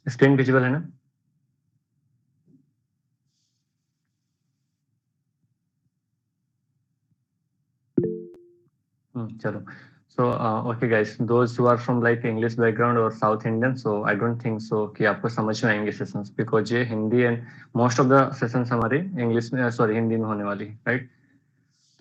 Screen visible है ना? चलो. So okay guys, those who are from like English background or South Indian, so I don't think so कि आपको समझ में आएंगे सेशंस, बिकॉज ये Hindi and most of the sessions हमारे इंग्लिश में, सॉरी, हिंदी में होने वाली है, राइट?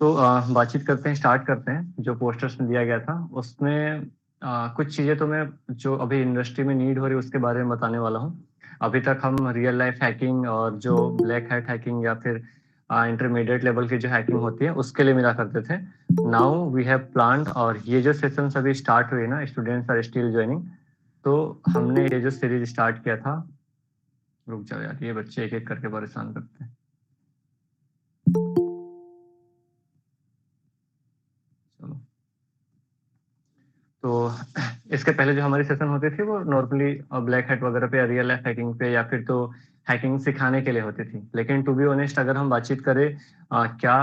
तो बातचीत करते हैं, स्टार्ट करते हैं. जो पोस्टर्स में दिया गया था उसमें कुछ चीजें तो मैं जो अभी इंडस्ट्री में नीड हो रही है उसके बारे में बताने वाला हूँ. अभी तक हम रियल लाइफ हैकिंग और जो ब्लैक हैट हैकिंग या फिर इंटरमीडिएट लेवल की जो हैकिंग होती है उसके लिए मिला करते थे. नाउ वी हैव प्लान्ड, और ये जो सेशंस अभी स्टार्ट हुए ना, स्टूडेंट्स आर स्टिल ज्वाइनिंग, तो हमने ये जो सीरीज स्टार्ट किया था. रुक जाओ यार, ये बच्चे एक एक करके परेशान करते हैं. चलो. तो इसके पहले जो हमारी सेशन होती थी वो नॉर्मली ब्लैक हैट वगैरह पे या रियल लाइफ हैकिंग पे या फिर तो हैकिंग सिखाने के लिए होती थी. लेकिन टू बी ऑनेस्ट अगर हम बातचीत करें, क्या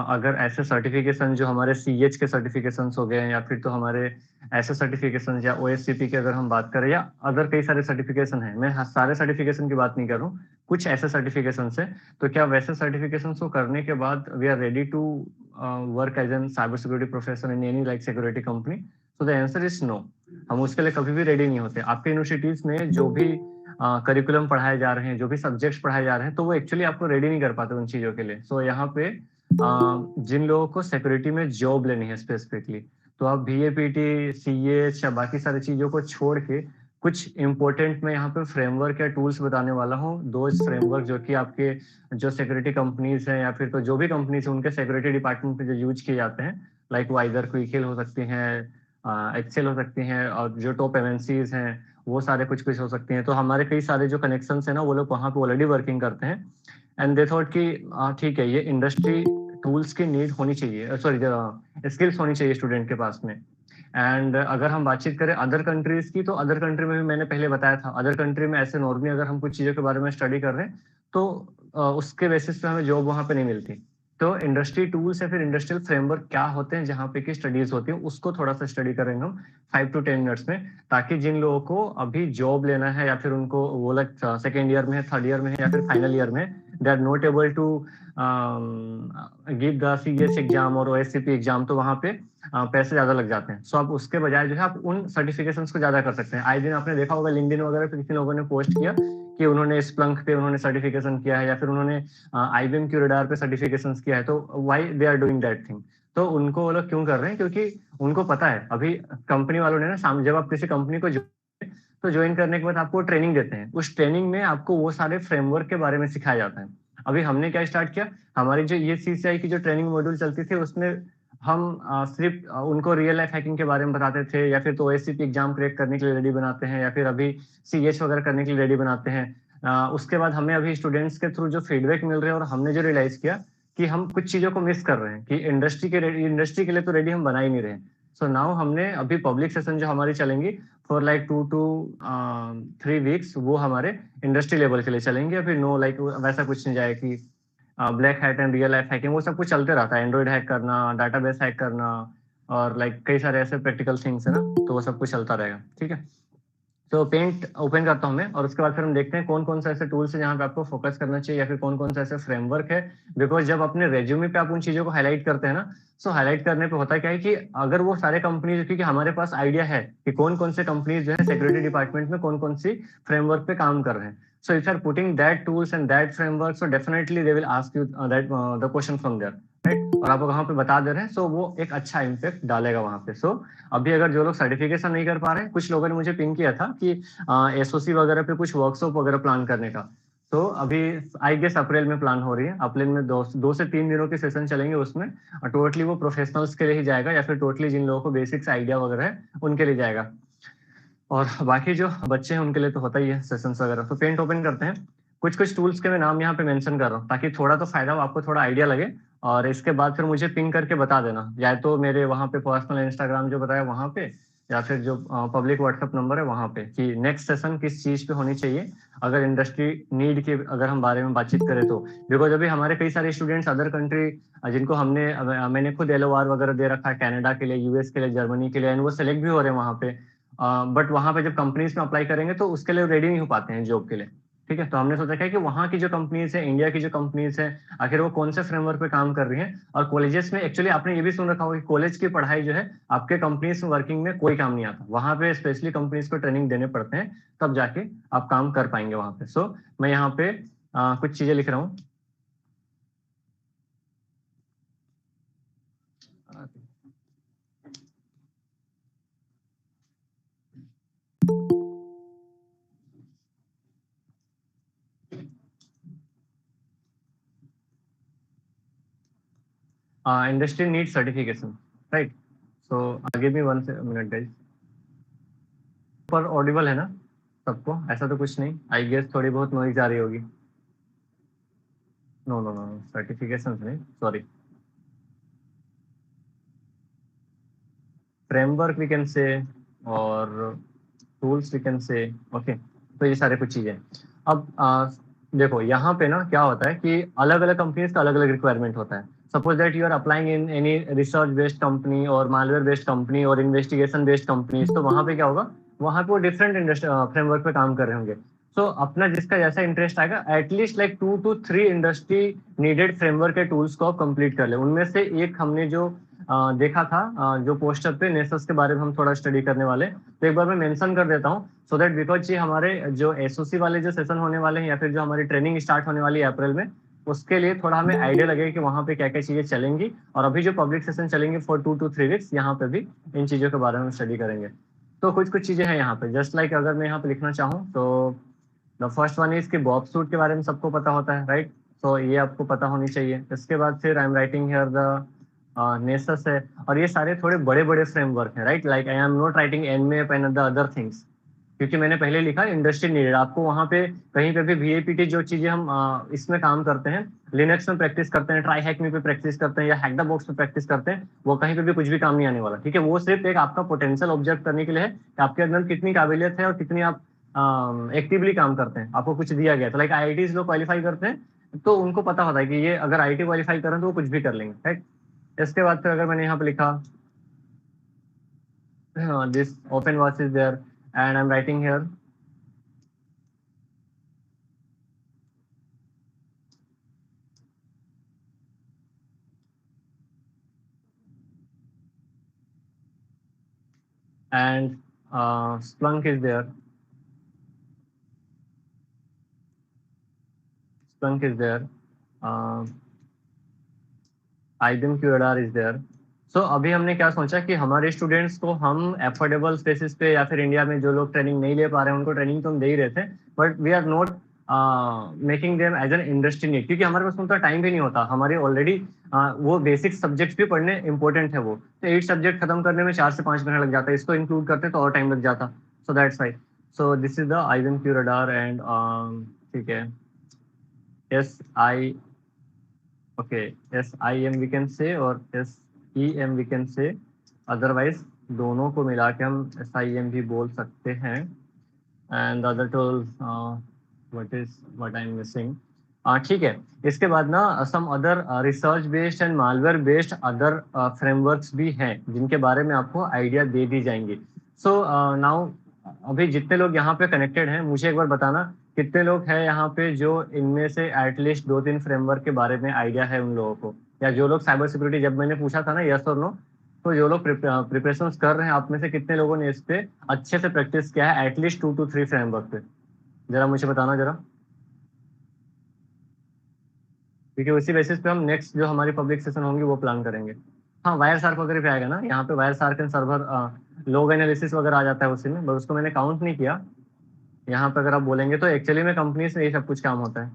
अगर ऐसे सर्टिफिकेशन जो हमारे सीएच के सर्टिफिकेशन हो गए या फिर तो हमारे ऐसे सर्टिफिकेशन या ओएससीपी की अगर हम बात करें या अदर कई सारे सर्टिफिकेशन है, मैं सारे सर्टिफिकेशन की बात नहीं कर रहा हूँ, कुछ ऐसे सर्टिफिकेशन है, तो क्या वैसे सर्टिफिकेशन को करने के बाद we are ready to work as an cyber security professional in any like security company? तो द आंसर इज नो. हम उसके लिए कभी भी रेडी नहीं होते. आपके यूनिवर्सिटीज में जो भी करिकुलम पढ़ाए जा रहे हैं, जो भी सब्जेक्ट्स पढ़ाए जा रहे हैं, तो वो एक्चुअली आपको रेडी नहीं कर पाते उन चीजों के लिए. सो यहाँ पे जिन लोगों को सिक्योरिटी में जॉब लेनी है स्पेसिफिकली, तो आप बीएपीटी, सीएच या बाकी सारी चीजों को छोड़ के कुछ इंपॉर्टेंट मैं यहाँ पे फ्रेमवर्क या टूल्स बताने वाला हूँ. दो फ्रेमवर्क जो कि आपके जो सिक्योरिटी कंपनीज हैं या फिर तो जो भी कंपनीज है उनके सिक्योरिटी डिपार्टमेंट में जो यूज किए जाते हैं, लाइक वो इधर क्विकहिल हो सकती हैं, एक्सेल हो सकती हैं, और जो टॉप एमएनसीज हैं वो सारे कुछ कुछ हो सकती हैं. तो हमारे कई सारे जो कनेक्शंस हैं ना, वो लोग वहाँ पे ऑलरेडी वर्किंग करते हैं. एंड दे थॉट कि ठीक है, ये इंडस्ट्री टूल्स की नीड होनी चाहिए, सॉरी स्किल्स होनी चाहिए स्टूडेंट के पास में. एंड अगर हम बातचीत करें अदर कंट्रीज की, तो अदर कंट्री में भी मैंने पहले बताया था, अदर कंट्री में ऐसे नॉर्मली अगर हम कुछ चीजों के बारे में स्टडी कर रहे हैं तो उसके बेसिस पे हमें जॉब वहां पे नहीं मिलती. तो इंडस्ट्री टूल्स या फिर इंडस्ट्रियल फ्रेमवर्क क्या होते हैं जहाँ पे की स्टडीज होती है, उसको थोड़ा सा स्टडी करेंगे हम 5 to 10 मिनट्स में, ताकि जिन लोगों को अभी जॉब लेना है या फिर उनको वो लोग सेकेंड ईयर में है, थर्ड ईयर में है या फिर फाइनल ईयर में, they are not able to give the CH exam और ओएससीपी एग्जाम, तो वहाँ पे पैसे ज्यादा लग जाते हैं. सो आप उसके बजाय जो है आप उन सर्टिफिकेशन को ज्यादा कर सकते हैं. आए दिन आपने देखा होगा लिंक्डइन वगैरह पे किसी लोगों ने पोस्ट किया कि उन्होंने स्प्लंक पे उन्होंने सर्टिफिकेशन किया है या फिर उन्होंने आईबीएम क्यूरेडार पे सर्टिफिकेशन किया है. तो why they are doing that thing? तो उनको वो लोग क्यों कर रहे हैं? क्योंकि उनको पता है अभी कंपनी वालों ने ना, जब आप किसी कंपनी को तो ज्वाइन करने के बाद आपको ट्रेनिंग देते हैं. उस ट्रेनिंग में आपको वो सारे फ्रेमवर्क के बारे में सिखाया जाता है. अभी हमने क्या स्टार्ट किया, हमारी जो ये सीसीआई की जो ट्रेनिंग मॉड्यूल चलती थी उसमें हम सिर्फ उनको रियल लाइफ हैकिंग के बारे में बताते थे, या फिर तो ओएससीपी एग्जाम क्रैक करने के लिए रेडी बनाते हैं, या फिर अभी सीएच वगैरह करने के लिए रेडी बनाते हैं. उसके बाद हमें अभी स्टूडेंट्स के थ्रू जो फीडबैक मिल रहे हैं और हमने जो रियलाइज किया कि हम कुछ चीजों को मिस कर रहे हैं, कि इंडस्ट्री के लिए तो रेडी हम बना ही नहीं रहे. सो नाउ हमने अभी पब्लिक सेशन जो हमारी चलेंगी फॉर लाइक 2 to 3 वीक्स, वो हमारे इंडस्ट्री लेवल के लिए चलेंगे. अभी नो लाइक वैसा कुछ नहीं जाए कि black hat and real life hacking, वो सब कुछ चलते रहता है. एंड्रॉइड हैक करना, डाटाबेस हैक करना, और लाइक कई सारे ऐसे प्रैक्टिकल थिंग्स है ना, तो वो सब कुछ चलता रहेगा. ठीक है. तो पेंट ओपन करता हूं मैं, और उसके बाद फिर हम देखते हैं कौन कौन से ऐसे टूल्स है जहाँ पे आपको फोकस करना चाहिए, या फिर कौन कौन से ऐसे फ्रेमवर्क है. बिकॉज जब अपने रेज्यूमे पे आप उन चीजों को हाईलाइट करते हैं ना, सो हाईलाइट करने पे होता क्या है कि अगर वो सारे कंपनीज, क्योंकि हमारे पास आइडिया है कि कौन कौन से कंपनीज जो है सिक्योरिटी डिपार्टमेंट में कौन कौन सी फ्रेमवर्क पे काम कर रहे हैं. So if you are putting that tools and that framework, so definitely they will ask you that the question from there, right? और आप वहां पे बता दे रहे हैं, सो वो एक अच्छा इम्पैक्ट डालेगा वहां पे. सो अभी अगर जो लोग सर्टिफिकेशन नहीं कर पा रहे हैं, कुछ लोगों ने मुझे पिंग किया था कि एसओसी वगैरह पे कुछ वर्कशॉप वगैरह प्लान करने का. तो अभी आई गेस अप्रैल में प्लान हो रही है. अप्रैल में 2 से 3 दिनों की सेशन चलेंगे उसमें. टोटली वो प्रोफेशनल्स के लिए ही जाएगा, या फिर टोटली जिन लोगों को बेसिक्स आइडिया वगैरह है उनके लिए जाएगा. और बाकी जो बच्चे हैं उनके लिए तो होता ही है सेशंस वगैरह. तो पेंट ओपन करते हैं. कुछ कुछ टूल्स के मैं नाम यहाँ पे मेंशन कर रहा हूँ ताकि थोड़ा तो फायदा हो, आपको थोड़ा आइडिया लगे. और इसके बाद फिर मुझे पिंग करके बता देना, या तो मेरे वहाँ पे पर्सनल इंस्टाग्राम जो बताया वहाँ पे, या फिर जो पब्लिक व्हाट्सएप नंबर है वहाँ पे, कि नेक्स्ट सेशन किस चीज पे होनी चाहिए अगर इंडस्ट्री नीड की अगर हम बारे में बातचीत करें तो. बिकॉज अभी हमारे कई सारे स्टूडेंट्स अदर कंट्री, जिनको मैंने खुद एलओआर वगैरह दे रखा है कनाडा के लिए, यूएस के लिए, जर्मनी के लिए, एंड वो सेलेक्ट भी हो रहे हैं वहाँ पे. बट वहां पे जब कंपनीज में अप्लाई करेंगे तो उसके लिए रेडी नहीं हो पाते हैं जॉब के लिए। ठीक है, तो हमने सोचा क्या कि वहाँ की जो कंपनीज है, इंडिया की जो कंपनीज है, आखिर वो कौन से फ्रेमवर्क पे काम कर रही हैं। और कॉलेजेस में एक्चुअली आपने ये भी सुन रखा होगा कि कॉलेज की पढ़ाई जो है आपके कंपनीज में वर्किंग में कोई काम नहीं आता, वहां पे स्पेशली कंपनीज को ट्रेनिंग देने पड़ते हैं, तब जाके आप काम कर पाएंगे वहां पे। सो मैं यहाँ पे कुछ चीजें लिख रहा हूँ। Industry need certification, right. So आगे भी 1 मिनट गाइस। पर ऑडिबल है ना सबको? ऐसा तो कुछ नहीं, आई गेस थोड़ी बहुत नॉइज आ रही होगी। नो नो नो, सर्टिफिकेशन नहीं, sorry, framework we can say, और tools we can say. Okay, तो ये सारे कुछ चीजें। अब देखो यहाँ पे ना क्या होता है कि अलग अलग कंपनीज का अलग अलग रिक्वायरमेंट होता है। Suppose that you are applying in any research based company और मालवेयर बेस्ड कंपनी और इन्वेस्टिगेशन बेस्ड कंपनी, तो वहां पे क्या होगा, वहां पे वो डिफरेंट फ्रेमवर्क पे काम कर रहे होंगे। तो अपना जिसका जैसा इंटरेस्ट आएगा, at least like 2 to 3 industry needed framework के टूल्स को आप कंप्लीट कर ले। उनमें से एक हमने जो देखा था, जो पोस्टर पे नेसस के बारे में हम थोड़ा स्टडी करने वाले, तो एक बार मैं मेंशन कर देता हूँ सो दैट, बिकॉज ये हमारे जो एसओसी वाले जो सेशन होने वाले हैं या फिर जो हमारी ट्रेनिंग स्टार्ट होने वाली है अप्रैल में, उसके लिए थोड़ा हमें आइडिया लगे कि वहां पे क्या क्या चीजें चलेंगी। और अभी जो पब्लिक सेशन चलेंगे फॉर 2 to 3 वीक्स, यहाँ पे भी इन चीजों के बारे में स्टडी करेंगे। तो कुछ कुछ चीजें हैं यहाँ पे, जस्ट लाइक अगर मैं यहाँ पे लिखना चाहूँ तो द फर्स्ट वन इज कि बॉब सूट के बारे में सबको पता होता है, राइट। तो ये आपको पता होनी चाहिए। इसके बाद फिर I am writing here the Nessus है। और ये सारे थोड़े बड़े बड़े फ्रेमवर्क हैं, right. Like I am not writing Nmap and the other things, क्योंकि मैंने पहले लिखा इंडस्ट्री नीडेड। आपको वहां पे कहीं पे भी वीएपीटी जो चीजें हम इसमें काम करते हैं, लिनक्स में प्रैक्टिस करते हैं, ट्राई हैक में पे प्रैक्टिस करते हैं, या हैक द बॉक्स पे प्रैक्टिस करते हैं, वो कहीं पे भी कुछ भी काम नहीं आने वाला। ठीक है, वो सिर्फ एक आपका पोटेंशियल ऑब्जर्व करने के लिए है कि आपके अंदर कितनी काबिलियत है और कितनी आप एक्टिवली काम करते हैं। आपको कुछ दिया गया तो लाइक आईआईटीज लोग क्वालिफाई करते हैं, तो उनको पता होता है कि ये अगर आईटी क्वालिफाई करें तो वो कुछ भी कर लेंगे, राइट। इसके बाद फिर अगर मैंने यहाँ पे लिखा this open watch is there and I am writing here and Splunk is there. Splunk is there. Uh, IBM QRadar is there. So अभी हमने क्या सोचा कि हमारे स्टूडेंट्स को हम एफोर्डेबल स्पेसिस पे, या फिर इंडिया में जो लोग ट्रेनिंग नहीं ले पा रहे हैं उनको ट्रेनिंग तो हम दे ही रहे थे, but we are not making them as an industry need, क्योंकि हमारे पास उनका टाइम भी नहीं होता। हमारे ऑलरेडी वो बेसिक सब्जेक्ट्स भी पढ़ने इंपॉर्टेंट है, वो तो 8 सब्जेक्ट खत्म करने में 4 से 5 महीने लग जाता है, इसको इंक्लूड करते तो और टाइम लग जाता। So that's why. So this is the IBM QRadar and ठीक है, SI, okay, SIM we can say और SEM we can say, otherwise दोनों को मिला के हम SIM भी बोल सकते हैं। And other tool what I am missing. ठीक है, इसके बाद ना some other research based and malware based other frameworks भी हैं जिनके बारे में आपको आइडिया दे दी जाएंगी। सो नाउ अभी जितने लोग यहाँ पे कनेक्टेड हैं, मुझे एक बार बताना कितने लोग हैं यहाँ पे जो इनमें से एटलीस्ट 2-3 फ्रेमवर्क के बारे में आइडिया है उन लोगों को, या जो लोग साइबर सिक्योरिटी, जब मैंने पूछा था ना यस और नो, तो जो लोग प्रिपरेशन कर रहे हैं, आप में से कितने लोगों ने इस पे अच्छे से प्रैक्टिस किया है एटलीस्ट 2 to 3 फ्रेमवर्क पे? जरा मुझे बताना जरा, क्योंकि उसी बेसिस पे हम नेक्स्ट जो हमारी पब्लिक सेशन होंगी वो प्लान करेंगे। हाँ, वायर सार्क वगैरह पे आएगा ना, यहाँ पे वायर सार्क एंड सर्वर लोग एनालिसिस वगैरह आ जाता है उसी में, बस उसको मैंने काउंट नहीं किया। यहाँ पे अगर आप बोलेंगे तो एक्चुअली में कंपनीज में ये सब कुछ काम होता है।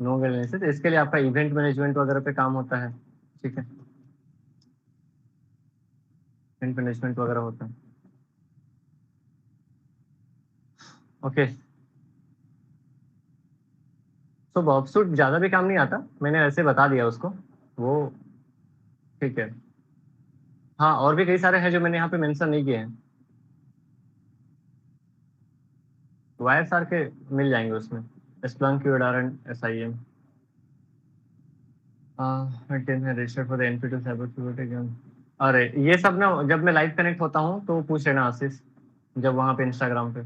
लोग एनालिसिस, इसके लिए आपका इवेंट मैनेजमेंट वगैरह पे काम होता है। ठीक है, इवेंट मैनेजमेंट वगैरह होता है। ओके, तो बॉक्सूट ज्यादा भी काम नहीं आता, मैंने वैसे बता दिया उसको वो। ठीक है, हाँ, और भी कई सारे हैं जो मैंने यहाँ पे मेंशन नहीं किए हैं। वायर सार के मिल जाएंगे उसमें, स्प्लंक, क्यूडार एंड SIM। टीम है registered for the NPTEL cyber security exam. अरे ये सब ना जब मैं लाइव कनेक्ट होता हूँ तो पूछ लेना आशीष, जब वहाँ पे इंस्टाग्राम पे।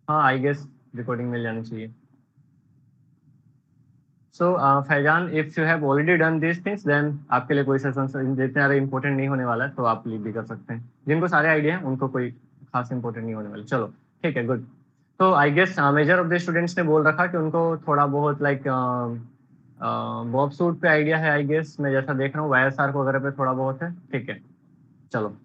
हाँ आई गेस रिकॉर्डिंग मिल जानी चाहिए। So Faizan, if you have already done this things then आपके लिए कोई सेशन जितने ज़्यादा इंपॉर्टेंट नहीं होने वाला है, तो आप लीव भी कर सकते हैं। जिनको सारे आइडिया हैं उनको कोई खास इंपॉर्टेंट नहीं होने वाला। चलो ठीक है, गुड। तो I guess major of the students ने बोल रखा कि उनको थोड़ा बहुत लाइक बॉब सूट पे आइडिया है। आई गेस मैं जैसा देख रहा हूँ वाईएसआर वगैरह पे थोड़ा बहुत है। ठीक है, चलो।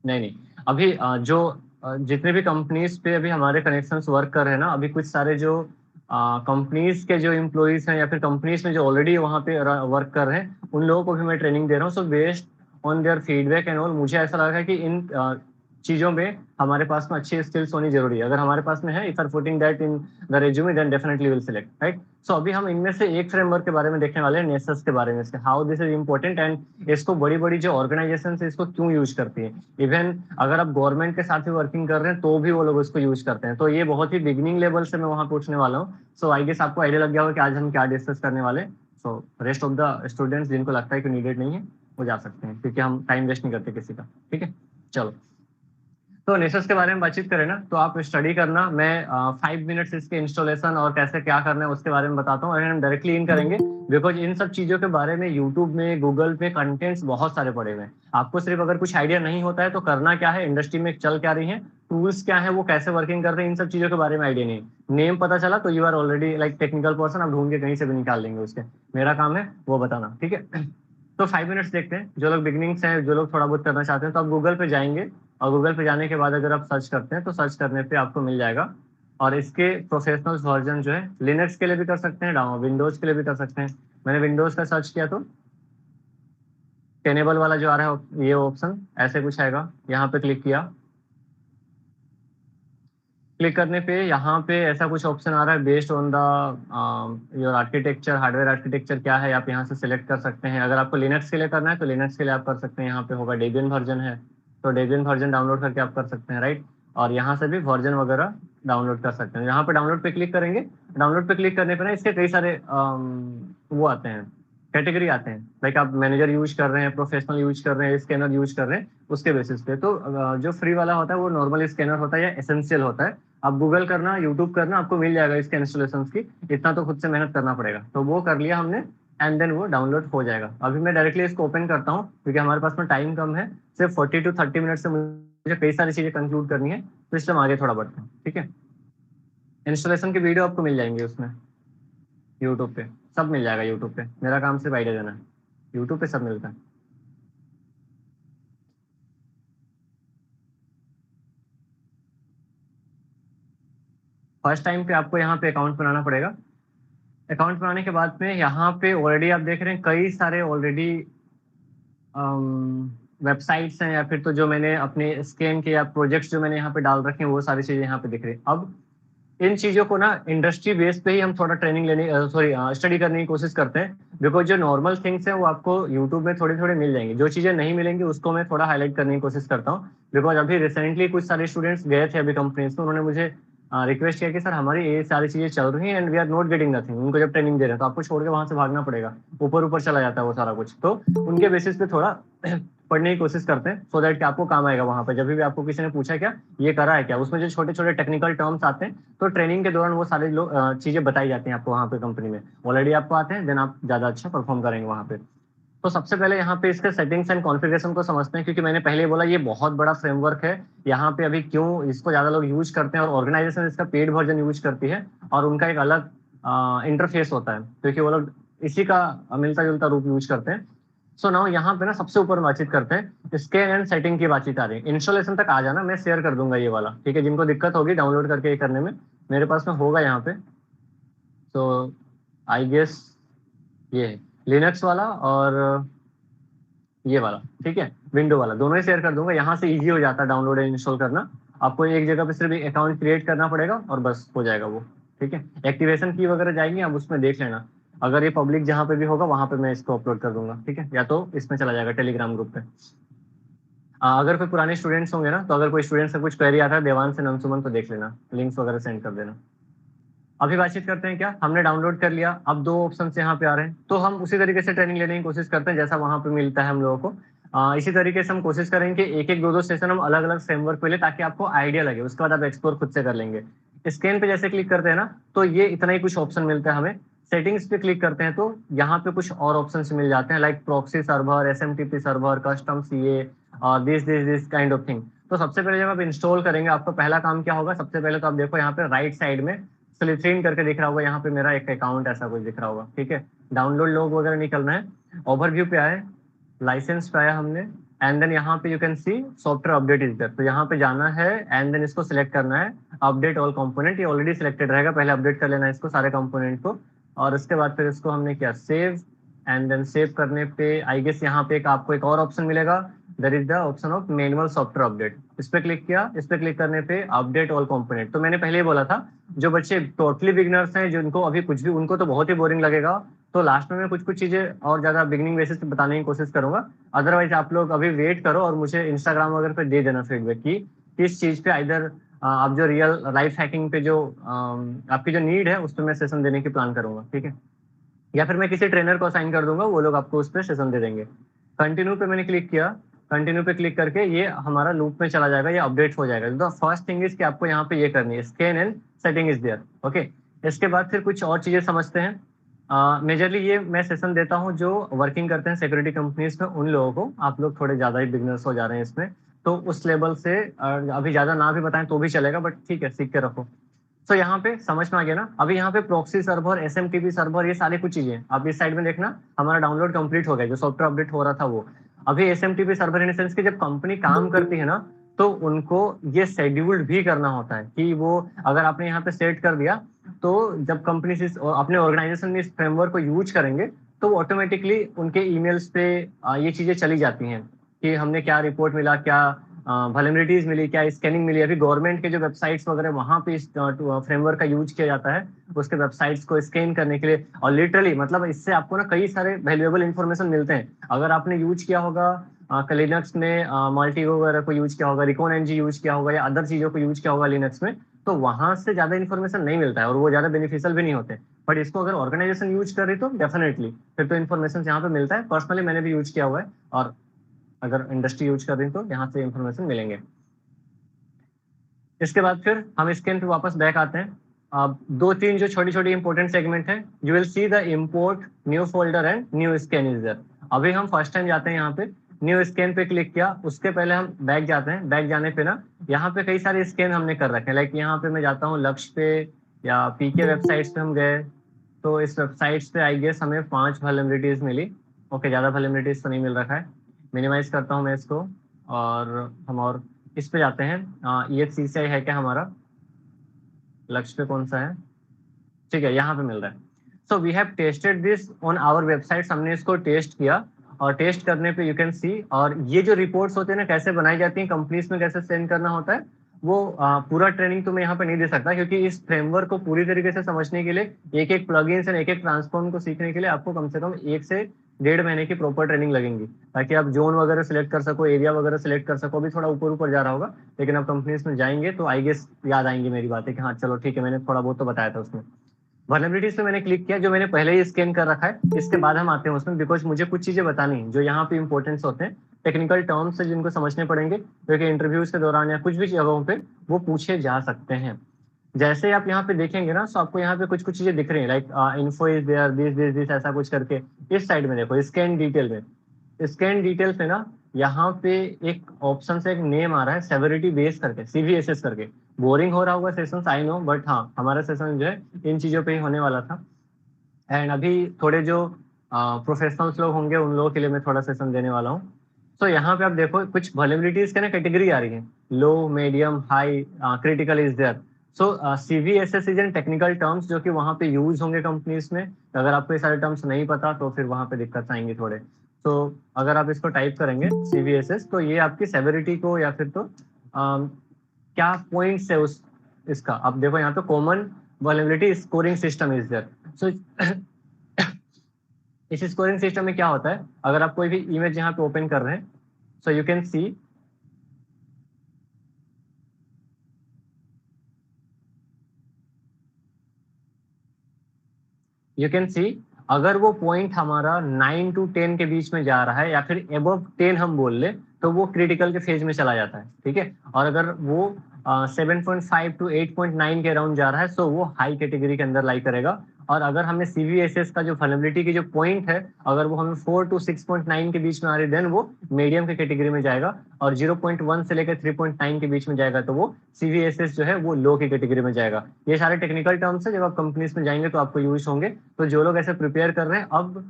नहीं नहीं, अभी जो जितने भी कंपनीज पे अभी हमारे कनेक्शंस वर्क कर रहे हैं ना, अभी कुछ सारे जो कंपनीज के जो एम्प्लॉइज हैं या फिर कंपनीज में जो ऑलरेडी वहाँ पे वर्क कर रहे हैं, उन लोगों को भी मैं ट्रेनिंग दे रहा हूँ। So based on their feedback and all, मुझे ऐसा लगा है कि इन चीजों में हमारे पास में अच्छी स्किल्स होनी जरूरी है। अगर हमारे पास में है, if are putting that in the resume then definitely will select, right. So अभी हम इनमें से एक फ्रेमवर्क के बारे में देखने वाले हैं, नेसस के बारे में, how this is important and इसको बड़ी बड़ी जो ऑर्गेनाइजेशन है इसको क्यों यूज करती है। इवन अगर आप गवर्नमेंट के साथ भी वर्किंग कर रहे हैं तो भी वो लोग इसको यूज करते हैं। तो ये बहुत ही बिगिनिंग लेवल से मैं वहां पूछने वाला हूँ। सो आई गेस आपको आइडिया लग गया होगा कि आज हम क्या डिस्कस करने वाले। So rest of the students जिनको लगता है कि नीडेड नहीं है वो जा सकते हैं, क्योंकि हम टाइम वेस्ट नहीं करते किसी का। ठीक है, चलो। तो नेसस के बारे में बातचीत करें ना, तो आप स्टडी करना। मैं 5 मिनट्स इसके इंस्टॉलेशन और कैसे क्या करना है उसके बारे में बताता हूँ, और हम डायरेक्टली इन करेंगे। बिकॉज इन सब चीजों के बारे में यूट्यूब में, गूगल पे कंटेंट्स बहुत सारे पड़े हुए हैं। आपको सिर्फ अगर कुछ आइडिया नहीं होता है तो करना क्या है, इंडस्ट्री में चल क्या रही है, टूल्स क्या है, वो कैसे वर्किंग करते हैं, इन सब चीजों के बारे में आइडिया नहीं। नेम पता चला तो you are already like technical person, आप ढूंढ के कहीं से भी निकाल लेंगे उसके। मेरा काम है वो बताना, ठीक है। तो 5 मिनट्स देखते हैं। जो लोग बिगिनिंग्स हैं, जो लोग थोड़ा बहुत करना चाहते हैं, तो आप गूगल पे जाएंगे, और गूगल पे जाने के बाद अगर आप सर्च करते हैं तो सर्च करने पे आपको मिल जाएगा। और इसके प्रोफेशनल वर्जन जो है लिनक्स के लिए भी कर सकते हैं, विंडोज के लिए भी कर सकते हैं। मैंने विंडोज का सर्च किया तो टेनेबल वाला जो आ रहा है ये ऑप्शन ऐसे कुछ आएगा। यहाँ पे क्लिक किया, क्लिक करने पे यहाँ पे ऐसा कुछ ऑप्शन आ रहा है, based on the your architecture, hardware architecture क्या है, आप यहाँ से सिलेक्ट कर सकते हैं। अगर आपको लिनक्स के लिए करना है तो लिनक्स के लिए आप कर सकते हैं। यहाँ पे होगा डेबियन वर्जन है, तो डेबियन वर्जन डाउनलोड करके आप कर सकते हैं, राइट। और यहाँ से भी वर्जन वगैरह डाउनलोड कर सकते हैं। यहाँ पे डाउनलोड पे क्लिक करेंगे, डाउनलोड पे क्लिक करने पे ना इसके कई सारे वो आते हैं, कैटेगरी आते हैं। लाइक आप मैनेजर यूज कर रहे हैं, प्रोफेशनल यूज कर रहे हैं, स्कैनर यूज कर रहे हैं, उसके बेसिस पे। तो जो फ्री वाला होता है वो नॉर्मल स्कैनर होता है या एसेंशियल होता है। आप गूगल करना, यूट्यूब करना, आपको मिल जाएगा इसके इंस्टॉलेशन की। इतना तो खुद से मेहनत करना पड़ेगा, तो वो कर लिया हमने, एंड देन वो डाउनलोड हो जाएगा। अभी मैं डायरेक्टली इसको ओपन करता हूँ क्योंकि हमारे पास में टाइम कम है, सिर्फ 40 to 30 मिनट से मुझे कई सारी चीजें कंक्लूड करनी है, तो इसलिए हम आगे थोड़ा बढ़ते हैं, ठीक है। इंस्टॉलेशन की वीडियो आपको मिल जाएंगी उसमें, यूट्यूब पे सब मिल जाएगा। यूट्यूब पे मेरा काम सिर्फ आइडिया देना है, यूट्यूब पे सब मिलता है। फर्स्ट टाइम पे आपको यहाँ पे अकाउंट बनाना पड़ेगा। अकाउंट बनाने के बाद में यहाँ पे ऑलरेडी आप देख रहे हैं कई सारे ऑलरेडी वेबसाइट्स हैं, या फिर तो जो मैंने अपने स्कैन के या प्रोजेक्ट्स जो मैंने यहाँ पे डाल रखे हैं वो सारी चीजें यहाँ पे दिख रही हैं। अब इन चीजों को ना इंडस्ट्री बेस पे ही हम थोड़ा ट्रेनिंग लेने, सॉरी स्टडी करने की कोशिश करते हैं। बिकॉज जो नॉर्मल थिंग्स हैं वो आपको यूट्यूब में थोड़ी थोड़ी मिल जाएंगी, जो चीजें नहीं मिलेंगी उसको मैं थोड़ा हाईलाइट करने की कोशिश करता हूँ। बिकॉज अभी रिसेंटली कुछ सारे स्टूडेंट्स गए थे अभी कंपनीज में, उन्होंने मुझे रिक्वेस्ट किया कि सर हमारी ये सारी चीजें चल रही हैं and we are not getting nothing. उनको जब ट्रेनिंग दे रहे हैं तो आपको छोड़ के वहां से भागना पड़ेगा, ऊपर ऊपर चला जाता है वो सारा कुछ। तो उनके बेसिस पे थोड़ा पढ़ने की कोशिश करते हैं, सो दैट कि आपको काम आएगा वहां पे। जब भी आपको किसी ने पूछा क्या ये करा है क्या, उसमें जो छोटे छोटे टेक्निकल टर्म्स आते हैं, तो ट्रेनिंग के दौरान वो सारे लोग चीजें बताई जाती हैं आपको वहाँ पे कंपनी में। ऑलरेडी आपको आते हैं, देन आप ज्यादा अच्छा परफॉर्म करेंगे वहाँ पे। तो सबसे पहले यहाँ पे इसके सेटिंग्स एंड कॉन्फ़िगरेशन को समझते हैं, क्योंकि मैंने पहले ही बोला ये बहुत बड़ा फ्रेमवर्क है। यहाँ पे अभी क्यों इसको ज्यादा लोग यूज करते हैं और ऑर्गेनाइजेशन इसका पेड वर्जन यूज करती है, और उनका एक अलग इंटरफेस होता है, क्योंकि वो लोग इसी का मिलता जुलता रूप यूज करते हैं। सो नाउ यहाँ पे ना सबसे ऊपर बातचीत करते हैं, स्कैन एंड सेटिंग की बातचीत आ रही है। इंस्टॉलेशन तक आ जाना, मैं शेयर कर दूंगा ये वाला, ठीक है। जिनको दिक्कत होगी डाउनलोड करके ये करने में, मेरे पास में होगा यहाँ पे। तो आई गेस ये है लिनक्स वाला और ये वाला, ठीक है, विंडो वाला, दोनों ही शेयर कर दूंगा। यहाँ से इजी हो जाता है डाउनलोड एंड इंस्टॉल करना। आपको एक जगह पे सिर्फ एक अकाउंट क्रिएट करना पड़ेगा और बस हो जाएगा वो, ठीक है। एक्टिवेशन की वगैरह जाएंगे, आप उसमें देख लेना। अगर ये पब्लिक जहाँ पे भी होगा वहां पे मैं इसको अपलोड कर दूंगा, ठीक है, या तो इसमें चला जाएगा टेलीग्राम ग्रुप पे। अगर कोई पुराने स्टूडेंट्स होंगे ना, तो अगर कोई स्टूडेंट से कुछ क्वेरी आता है, देवांश से नमसुमन को देख लेना, लिंक्स वगैरह सेंड कर देना। अभी बातचीत करते हैं क्या, हमने डाउनलोड कर लिया, अब 2 ऑप्शंस यहाँ पे आ रहे हैं, तो हम उसी तरीके से ट्रेनिंग लेने की कोशिश करते हैं जैसा वहाँ पे मिलता है हम लोगों को। इसी तरीके से हम कोशिश करेंगे कि एक-एक, 2-2 सेशन हम अलग-अलग फ्रेमवर्क पे लें ताकि आपको आइडिया लगे, उसके बाद आप एक्सप्लोर खुद से कर लेंगे। स्कैन पे जैसे क्लिक करते हैं ना, तो ये इतना ही कुछ ऑप्शन मिलता है हमें। सेटिंग्स पे क्लिक करते हैं तो यहाँ पे कुछ और ऑप्शंस मिल जाते हैं like proxy server, SMTP server, custom CA, this kind of thing. तो सबसे पहले जब आप इंस्टॉल करेंगे, आपका पहला काम क्या होगा, सबसे पहले तो आप देखो यहाँ पे राइट साइड में स्लिथरिन करके दिख रहा होगा, यहाँ पे मेरा एक अकाउंट ऐसा कुछ दिख रहा होगा, ठीक है। डाउनलोड लॉग वगैरह नहीं करना है, ओवरव्यू पे आए, लाइसेंस पे आया हमने, एंड देन यहाँ पे you can see software update is there, तो यहाँ पे जाना है एंड देन इसको सिलेक्ट करना है, अपडेट ऑल कंपोनेंट, ये ऑलरेडी सिलेक्टेड रहेगा, पहले अपडेट कर लेना है इसको सारे कंपोनेंट को, और उसके बाद फिर इसको हमने किया सेव, एंड देन सेव करने पे आई गेस यहाँ पे आपको एक और ऑप्शन मिलेगा, there is the option of manual software update, इस पे क्लिक किया, इस पे क्लिक करने पे अपडेट ऑल कंपोनेंट। तो मैंने पहले ही बोला था, जो बच्चे टोटली बिगिनर्स हैं, जिनको अभी कुछ भी, उनको तो बहुत ही बोरिंग लगेगा, तो लास्ट में मैं कुछ कुछ चीजें और ज्यादा बिगिनिंग बेसिस पे बताने की कोशिश करूंगा। अदरवाइज आप लोग अभी वेट करो और मुझे इंस्टाग्राम वगैरह पे दे देना फीडबैक की किस चीज पे, इधर आप जो रियल लाइफ हैकिंग पे जो आपकी जो नीड है उस पर मैं सेशन देने की प्लान करूंगा, ठीक है। या फिर मैं किसी ट्रेनर को असाइन कर दूंगा, वो लोग आपको उस पर सेशन दे देंगे। कंटिन्यू पे मैंने क्लिक किया, कंटिन्यू पे क्लिक करके ये हमारा लूप में चला जाएगा, ये अपडेट हो जाएगा। द फर्स्ट थिंग इज कि आपको यहाँ पे ये करनी है, scan and setting is there, okay. इसके बाद फिर कुछ और चीजें समझते हैं। मेजरली ये मैं सेशन देता हूँ जो वर्किंग करते हैं सिक्योरिटी कंपनीज में, उन लोगों को, आप लोग थोड़े ज्यादा ही बिगनर्स हो जा रहे हैं इसमें, तो उस लेवल से अभी ज्यादा ना भी बताएं तो भी चलेगा, बट ठीक है, सीख के रखो। तो यहाँ पे समझ में आ गया ना, अभी यहाँ पे प्रॉक्सी सर्वर, एसएमटीपी सर्वर, ये सारी कुछ चीजें आप इस साइड में देखना, हमारा डाउनलोड कंप्लीट हो गया, जो सॉफ्टवेयर अपडेट हो रहा था वो। अभी एसएमटीपी सर्वर इन सेंस की जब कंपनी काम करती है ना, तो उनको ये शेड्यूल्ड भी करना होता है कि वो, अगर आपने यहाँ पे सेट कर दिया, तो जब कंपनी अपने ऑर्गेनाइजेशन में इस फ्रेमवर्क को यूज करेंगे, तो वो ऑटोमेटिकली उनके ईमेल्स पे ये चीजें चली जाती हैं कि हमने क्या रिपोर्ट मिला, क्या वल्नरेबिलिटीज मिली, क्या स्कैनिंग मिली। अभी गवर्नमेंट के जो वेबसाइट्स वगैरह वहां पे इस फ्रेमवर्क का यूज किया जाता है, उसके वेबसाइट्स को स्कैन करने के लिए, और लिटरली मतलब इससे आपको ना कई सारे वैल्यूएबल इंफॉर्मेशन मिलते हैं। अगर आपने यूज किया होगा लिनक्स में मल्टीगो वगैरह को यूज किया होगा, रिकॉन एनजी यूज किया होगा, या अदर चीजों को यूज किया होगा लिनक्स में, तो वहां से ज्यादा इन्फॉर्मेशन नहीं मिलता है और वो ज्यादा बेनिफिशियल भी नहीं होते। बट इसको अगर ऑर्गेनाइजेशन यूज कर रही तो डेफिनेटली फिर तो इन्फॉर्मेशन यहाँ पे मिलता है। पर्सनली मैंने भी यूज किया हुआ है, और अगर इंडस्ट्री यूज कर रही तो यहाँ से इन्फॉर्मेशन मिलेंगे। इसके बाद फिर हम स्कैन पे वापस बैक आते हैं। अब 2-3 जो छोटी छोटी इंपॉर्टेंट सेगमेंट है, you will see the import new folder and new scan is there. अभी हम फर्स्ट टाइम जाते हैं यहाँ पे, न्यू स्कैन पे क्लिक किया, उसके पहले हम बैक जाते हैं। बैक जाने पे ना, यहाँ पे कई सारे स्कैन हमने कर रखे हैं, लाइक यहाँ पे मैं जाता हूँ लक्ष्य पे या पीके वेबसाइट्स पे हम गए, तो इस वेबसाइट्स पे आई गेस हमें 5 वल्नरेबिलिटीज मिली। ओके, ज्यादा वल्नरेबिलिटीज तो नहीं मिल रखा है, मिनिमाइज करता हूँ मैं इसको, और हम और इस पे जाते हैं। ये CCI है क्या हमारा, लक्ष्य पे कौन सा है, ठीक है, यहाँ पे मिल रहा है। So we have tested this on our website, हमने इसको टेस्ट किया, और टेस्ट करने पे यू कैन सी, और ये जो रिपोर्ट्स होते हैं ना, कैसे बनाई जाती हैं कंपनीज में, कैसे सेंड करना होता है, वो पूरा ट्रेनिंग तो मैं यहाँ पे नहीं दे सकता, क्योंकि इस फ्रेमवर्क को पूरी तरीके से समझने के लिए, एक एक प्लगइन्स एंड एक एक ट्रांसफॉर्म को सीखने के लिए आपको कम से कम 1 से 1.5 महीने की प्रॉपर ट्रेनिंग लगेंगी, ताकि आप जोन वगैरह सिलेक्ट कर सको, एरिया वगैरह सिलेक्ट कर सको। अभी थोड़ा ऊपर ऊपर जा रहा होगा, लेकिन अब कंपनीज में जाएंगे तो आई गेस याद आएंगी मेरी बातें कि हाँ चलो ठीक है, मैंने थोड़ा बहुत तो बताया था उसमें। वल्नरेबिलिटीज पे मैंने क्लिक किया, जो मैंने पहले ही स्कैन कर रखा है। इसके बाद हम आते हैं उसमें, बिकॉज मुझे कुछ चीजें बतानी है जो यहाँ पे इंपॉर्टेंस होते हैं, टेक्निकल टर्म्स है जिनको समझने पड़ेंगे, क्योंकि इंटरव्यूज के दौरान या कुछ भी जगहों पे वो पूछे जा सकते हैं। जैसे आप यहाँ पे देखेंगे ना, तो आपको यहाँ पे कुछ कुछ चीजें दिख रही है, like info is there, this ऐसा कुछ करके। इस साइड में देखो, स्कैन डिटेल में, स्कैन डिटेल पे ना, यहाँ पे एक ऑप्शन से एक नेम आ रहा है, सेवरिटी बेस करके, CVSS करके। बोरिंग हो रहा होगा सेशन, आई नो, बट हाँ, हमारा सेशन जो है इन चीजों पे ही होने वाला था। एंड अभी थोड़े जो प्रोफेशनल्स लोग होंगे, उन लोगों के लिए मैं थोड़ा सेशन देने वाला हूँ। तो यहाँ पे आप देखो, कुछ वल्नरेबिलिटीज के ना कैटेगरी आ रही है, low, medium, high, critical is there. So CVSS is an technical terms जो कि वहाँ पे यूज होंगे कंपनीज में। अगर आपको ये सारे टर्म्स नहीं पता तो फिर वहाँ पे दिक्कत आएंगे थोड़े। तो अगर आप इसको टाइप करेंगे CVSS, तो ये आपकी सेवेरिटी को, या फिर तो क्या पॉइंट्स है उस इसका, आप देखो यहाँ पे common vulnerability scoring system is there. So इस स्कोरिंग सिस्टम में क्या होता है, अगर आप कोई भी इमेज यहाँ पे ओपन कर रहे हैं, सो you can C you can सी अगर वो पॉइंट हमारा 9 to 10 के बीच में जा रहा है या फिर अबव 10 हम बोल ले तो वो क्रिटिकल के फेज में चला जाता है, ठीक है। और अगर वो 7.5 to 8.9 के अराउंड जा रहा है तो वो हाई कैटेगरी के अंदर लाई करेगा। और अगर हमें सीवीएसएस का जो वल्नरेबिलिटी की जो पॉइंट है अगर वो हमें 4 to 6.9 के बीच में आ रही है देन वो मीडियम की कैटेगरी में जाएगा। और 0.1 से लेकर 3.9 के बीच में जाएगा तो वो सीवीएसएस जो है वो लो की कैटेगरी में जाएगा। ये सारे टेक्निकल टर्म्स है, जब आप कंपनीज में जाएंगे तो आपको यूज होंगे। तो जो लोग ऐसे प्रिपेयर कर रहे हैं अब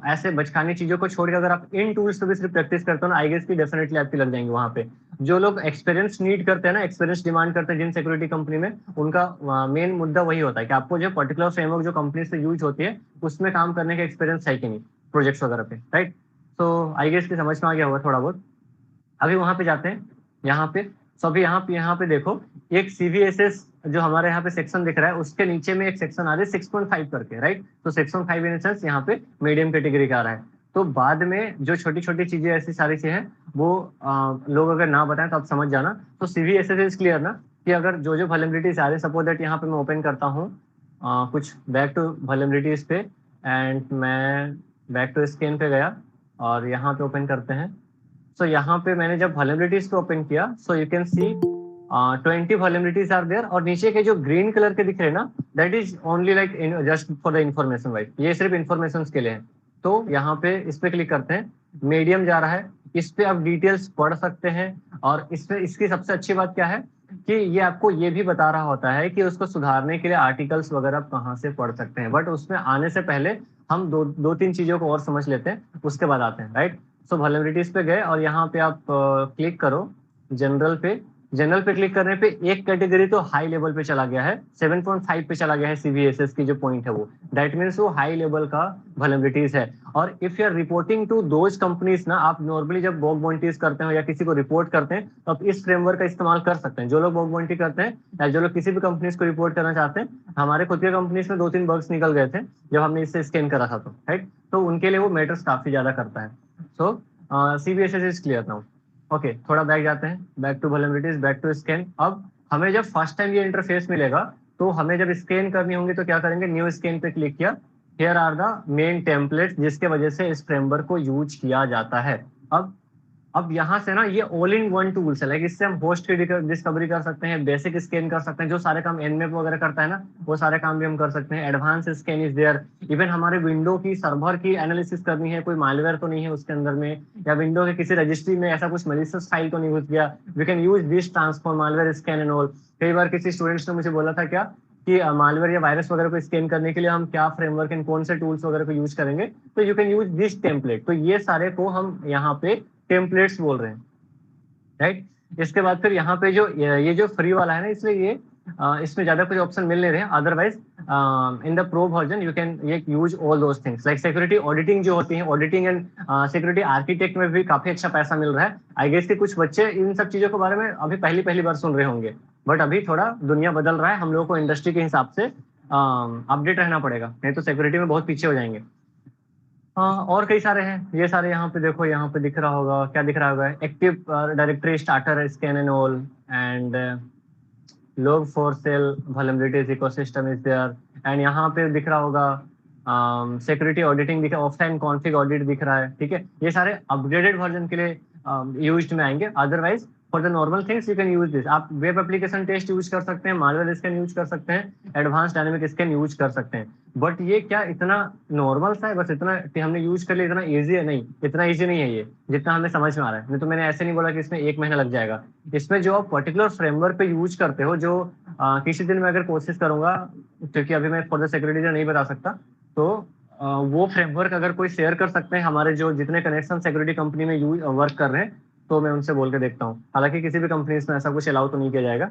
ऐसे बचकानी चीजों को छोड़ के अगर आप इन टूल्स पे भी सिर्फ प्रैक्टिस करते हो ना, आई गेस की डेफिनेटली आपकी लग जाएंगे वहां पे। जो लोग एक्सपीरियंस नीड करते हैं ना, एक्सपीरियंस डिमांड करते हैं जिन सिक्योरिटी कंपनी में, उनका मेन मुद्दा वही होता है कि आपको जो पर्टिकुलर फ्रेमवर्क जो कंपनी से यूज होती है उसमें काम करने का एक्सपीरियंस है कि नहीं प्रोजेक्ट्स वगैरह पे, राइट। तो आई गेस की समझ में आ गया होगा थोड़ा बहुत। अभी वहां पे जाते हैं, यहाँ पे। तो अभी यहाँ पे देखो एक सीवीएसएस जो हमारे यहाँ पे सेक्शन दिख रहा है उसके नीचे में एक सेक्शन आ रहा है 6.5 करके, राइट। तो 6.5 इन सेंस यहाँ पे मीडियम कैटेगरी का आ रहा है। तो बाद में जो छोटी छोटी चीजें ऐसी सारी चीजें हैं वो लोग अगर ना बताएं तो आप समझ जाना। तो सीवीएसएस इज क्लियर ना कि अगर जो जो वल्नरेबिलिटीज आ रही है, सपोज दैट यहाँ पे मैं ओपन करता हूँ कुछ बैक टू वल्नरेबिलिटीज पे एंड मैं बैक टू स्कैन पे गया और यहाँ पे ओपन करते हैं। सो यहाँ पे मैंने जब वल्नरेबिलिटीज को ओपन किया so you can see 20 vulnerabilities are there और नीचे के जो ग्रीन कलर के दिख रहे हैं ना that is only like just for the information wise, ये सिर्फ इंफॉर्मेशन के लिए है। तो यहाँ पे इस पे क्लिक करते हैं, मीडियम जा रहा है, इस पे आप डिटेल्स पढ़ सकते हैं। और इसमें इसकी सबसे अच्छी बात क्या है कि ये आपको ये भी बता रहा होता है कि उसको सुधारने के लिए आर्टिकल्स वगैरह आप कहाँ से पढ़ सकते हैं। बट उसमें आने से पहले हम दो तीन चीजों को और समझ लेते हैं, उसके बाद आते हैं, राइट। सो वल्नरेबिलिटीज पे गए और यहाँ पे आप क्लिक करो जनरल पे। जनरल पे क्लिक करने पे एक कैटेगरी तो हाई लेवल पे चला गया है, 7.5 पे चला गया है सीवीएसएस की जो पॉइंट है वो, दैट मीन्स वो हाई लेवल का वल्नरेबिलिटीज है। और if you are reporting to those companies ना, आप नॉर्मली जब बग बाउंटीज करते हो या किसी को रिपोर्ट करते हैं तो आप इस फ्रेमवर्क का इस्तेमाल कर सकते हैं। जो लोग बग बाउंटी करते हैं या जो लोग किसी भी कंपनीज को रिपोर्ट करना चाहते हैं, हमारे खुद के कंपनीज में 2-3 बग्स निकल गए थे जब हमने इससे स्कैन करा था तो, राइट। तो उनके लिए वो मैटर्स काफी ज्यादा करता है। So CVSS is clear now. Okay, थोड़ा बैक जाते हैं, back to vulnerabilities, back to scan. अब हमें जब फर्स्ट टाइम ये इंटरफेस मिलेगा तो हमें जब स्कैन करनी होंगी तो क्या करेंगे, न्यू स्कैन पे क्लिक किया, here are the main templates जिसके वजह से इस फ्रेमवर्क को यूज किया जाता है। अब यहाँ से ना ये ऑल इन वन टूल्स है, लाइक इससे हम होस्ट की डिस्कवरी कर सकते हैं, बेसिक स्कैन कर सकते हैं, जो सारे काम एनमैप वगैरह करता है ना वो सारे काम भी हम कर सकते हैं। Advance scan is there, even हमारे विंडो की सर्वर की एनालिसिस करनी है, कोई मालवेयर तो नहीं है उसके अंदर में, या विंडो के किसी रजिस्ट्री में ऐसा कुछ मलिशियस फाइल तो नहीं घुस गया, we can use this transform malware scan and all. कई बार किसी स्टूडेंट्स ने मुझे बोला था क्या कि मालवेयर या वायरस वगैरह को स्कैन करने के लिए हम क्या फ्रेमवर्क एंड कौन से टूल्स वगैरह को यूज करेंगे, तो you can use this template. तो ये सारे को हम यहाँ पे टेम्पलेट्स बोल रहे हैं, राइट। इसके बाद फिर यहाँ पे जो ये जो फ्री वाला है ना, इसलिए ये इसमें ज्यादा कुछ ऑप्शन मिल नहीं रहे हैं। Otherwise in the pro version you can ये use all those things like security auditing जो होती है, ऑडिटिंग एंड सिक्योरिटी आर्किटेक्ट में भी काफी अच्छा पैसा मिल रहा है। आई गेस कि कुछ बच्चे इन सब चीजों के बारे में अभी पहली पहली बार सुन रहे होंगे, बट अभी थोड़ा दुनिया बदल रहा है, हम लोगों को इंडस्ट्री के हिसाब से अपडेट रहना पड़ेगा, नहीं तो सिक्योरिटी में बहुत पीछे हो जाएंगे। हाँ, और कई सारे हैं, ये सारे यहाँ पे देखो, यहाँ पे दिख रहा होगा, क्या दिख रहा होगा, active directory starter scan and all and log for cell vulnerabilities ecosystem is there। And यहाँ पे दिख रहा होगा सिक्योरिटी ऑडिटिंग दिख रहा है, ऑफलाइन कॉन्फिग ऑडिट दिख रहा है, ठीक है। ये सारे अपग्रेडेड वर्जन के लिए यूज्ड में आएंगे। Otherwise for the normal things you can use this. आप वेब एप्लीकेशन टेस्ट यूज कर सकते हैं, मालवेयर स्कैन यूज कर सकते हैं, एडवांस डायनेमिक स्कैन यूज कर सकते हैं। बट ये क्या इतना नॉर्मल सा है, बस इतना हमने यूज कर लिया, इतना ईजी है नहीं, इतना ईजी नहीं है ये जितना हमें समझ में आ रहा है। नहीं तो मैंने ऐसे नहीं बोला कि इसमें 1 महीना लग जाएगा। इसमें जो आप पर्टिकुलर फ्रेमवर्क पे यूज करते हो, जो किसी दिन मैं अगर कोशिश करूंगा, क्योंकि अभी मैं फॉर द सिक्योरिटी नहीं बता सकता, तो वो फ्रेमवर्क अगर कोई शेयर कर सकते हैं हमारे जो जितने कनेक्शन सिक्योरिटी कंपनी में यूज वर्क कर रहे हैं, तो मैं उनसे बोल के देखता हूँ। हालांकि किसी भी कंपनी में ऐसा कुछ अलाउ तो नहीं किया जाएगा।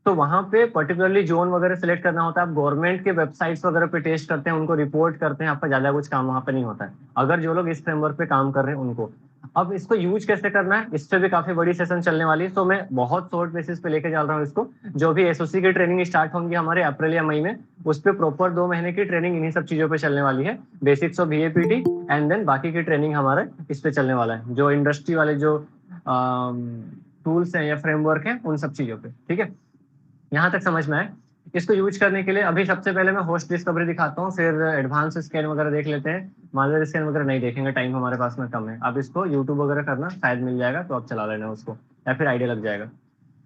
तो वहां पे पर्टिकुलरली जोन वगैरह सिलेक्ट करना होता है। आप गवर्नमेंट के वेबसाइट्स वगैरह पे टेस्ट करते हैं, उनको रिपोर्ट करते हैं, आपका ज्यादा कुछ काम वहां पे नहीं होता है अगर जो लोग इस फ्रेमवर्क पे काम कर रहे हैं उनको। अब इसको यूज कैसे करना है, इस पे भी काफी बड़ी सेशन चलने वाली है, तो मैं बहुत शॉर्ट बेसिस पे लेके चल रहा हूँ इसको। जो भी एसओसी की ट्रेनिंग स्टार्ट होंगी हमारे अप्रैल या मई में, उस पर प्रॉपर 2 महीने की ट्रेनिंग इन्हीं सब चीजों पे चलने वाली है, basics of VAPT and then बाकी की ट्रेनिंग हमारे इस पे चलने वाला है, जो इंडस्ट्री वाले जो टूल्स हैं या फ्रेमवर्क है उन सब चीजों पे, ठीक है। यहाँ तक समझ में आए। इसको यूज करने के लिए अभी सबसे पहले मैं होस्ट डिस्कवरी दिखाता हूँ, फिर एडवांस स्कैन वगैरह देख लेते हैं। मालवेयर स्कैन वगैरह नहीं देखेंगे, टाइम हमारे पास में कम है। अब इसको यूट्यूब वगैरह करना शायद मिल जाएगा, तो आप चला लेना उसको, या फिर आइडिया लग जाएगा।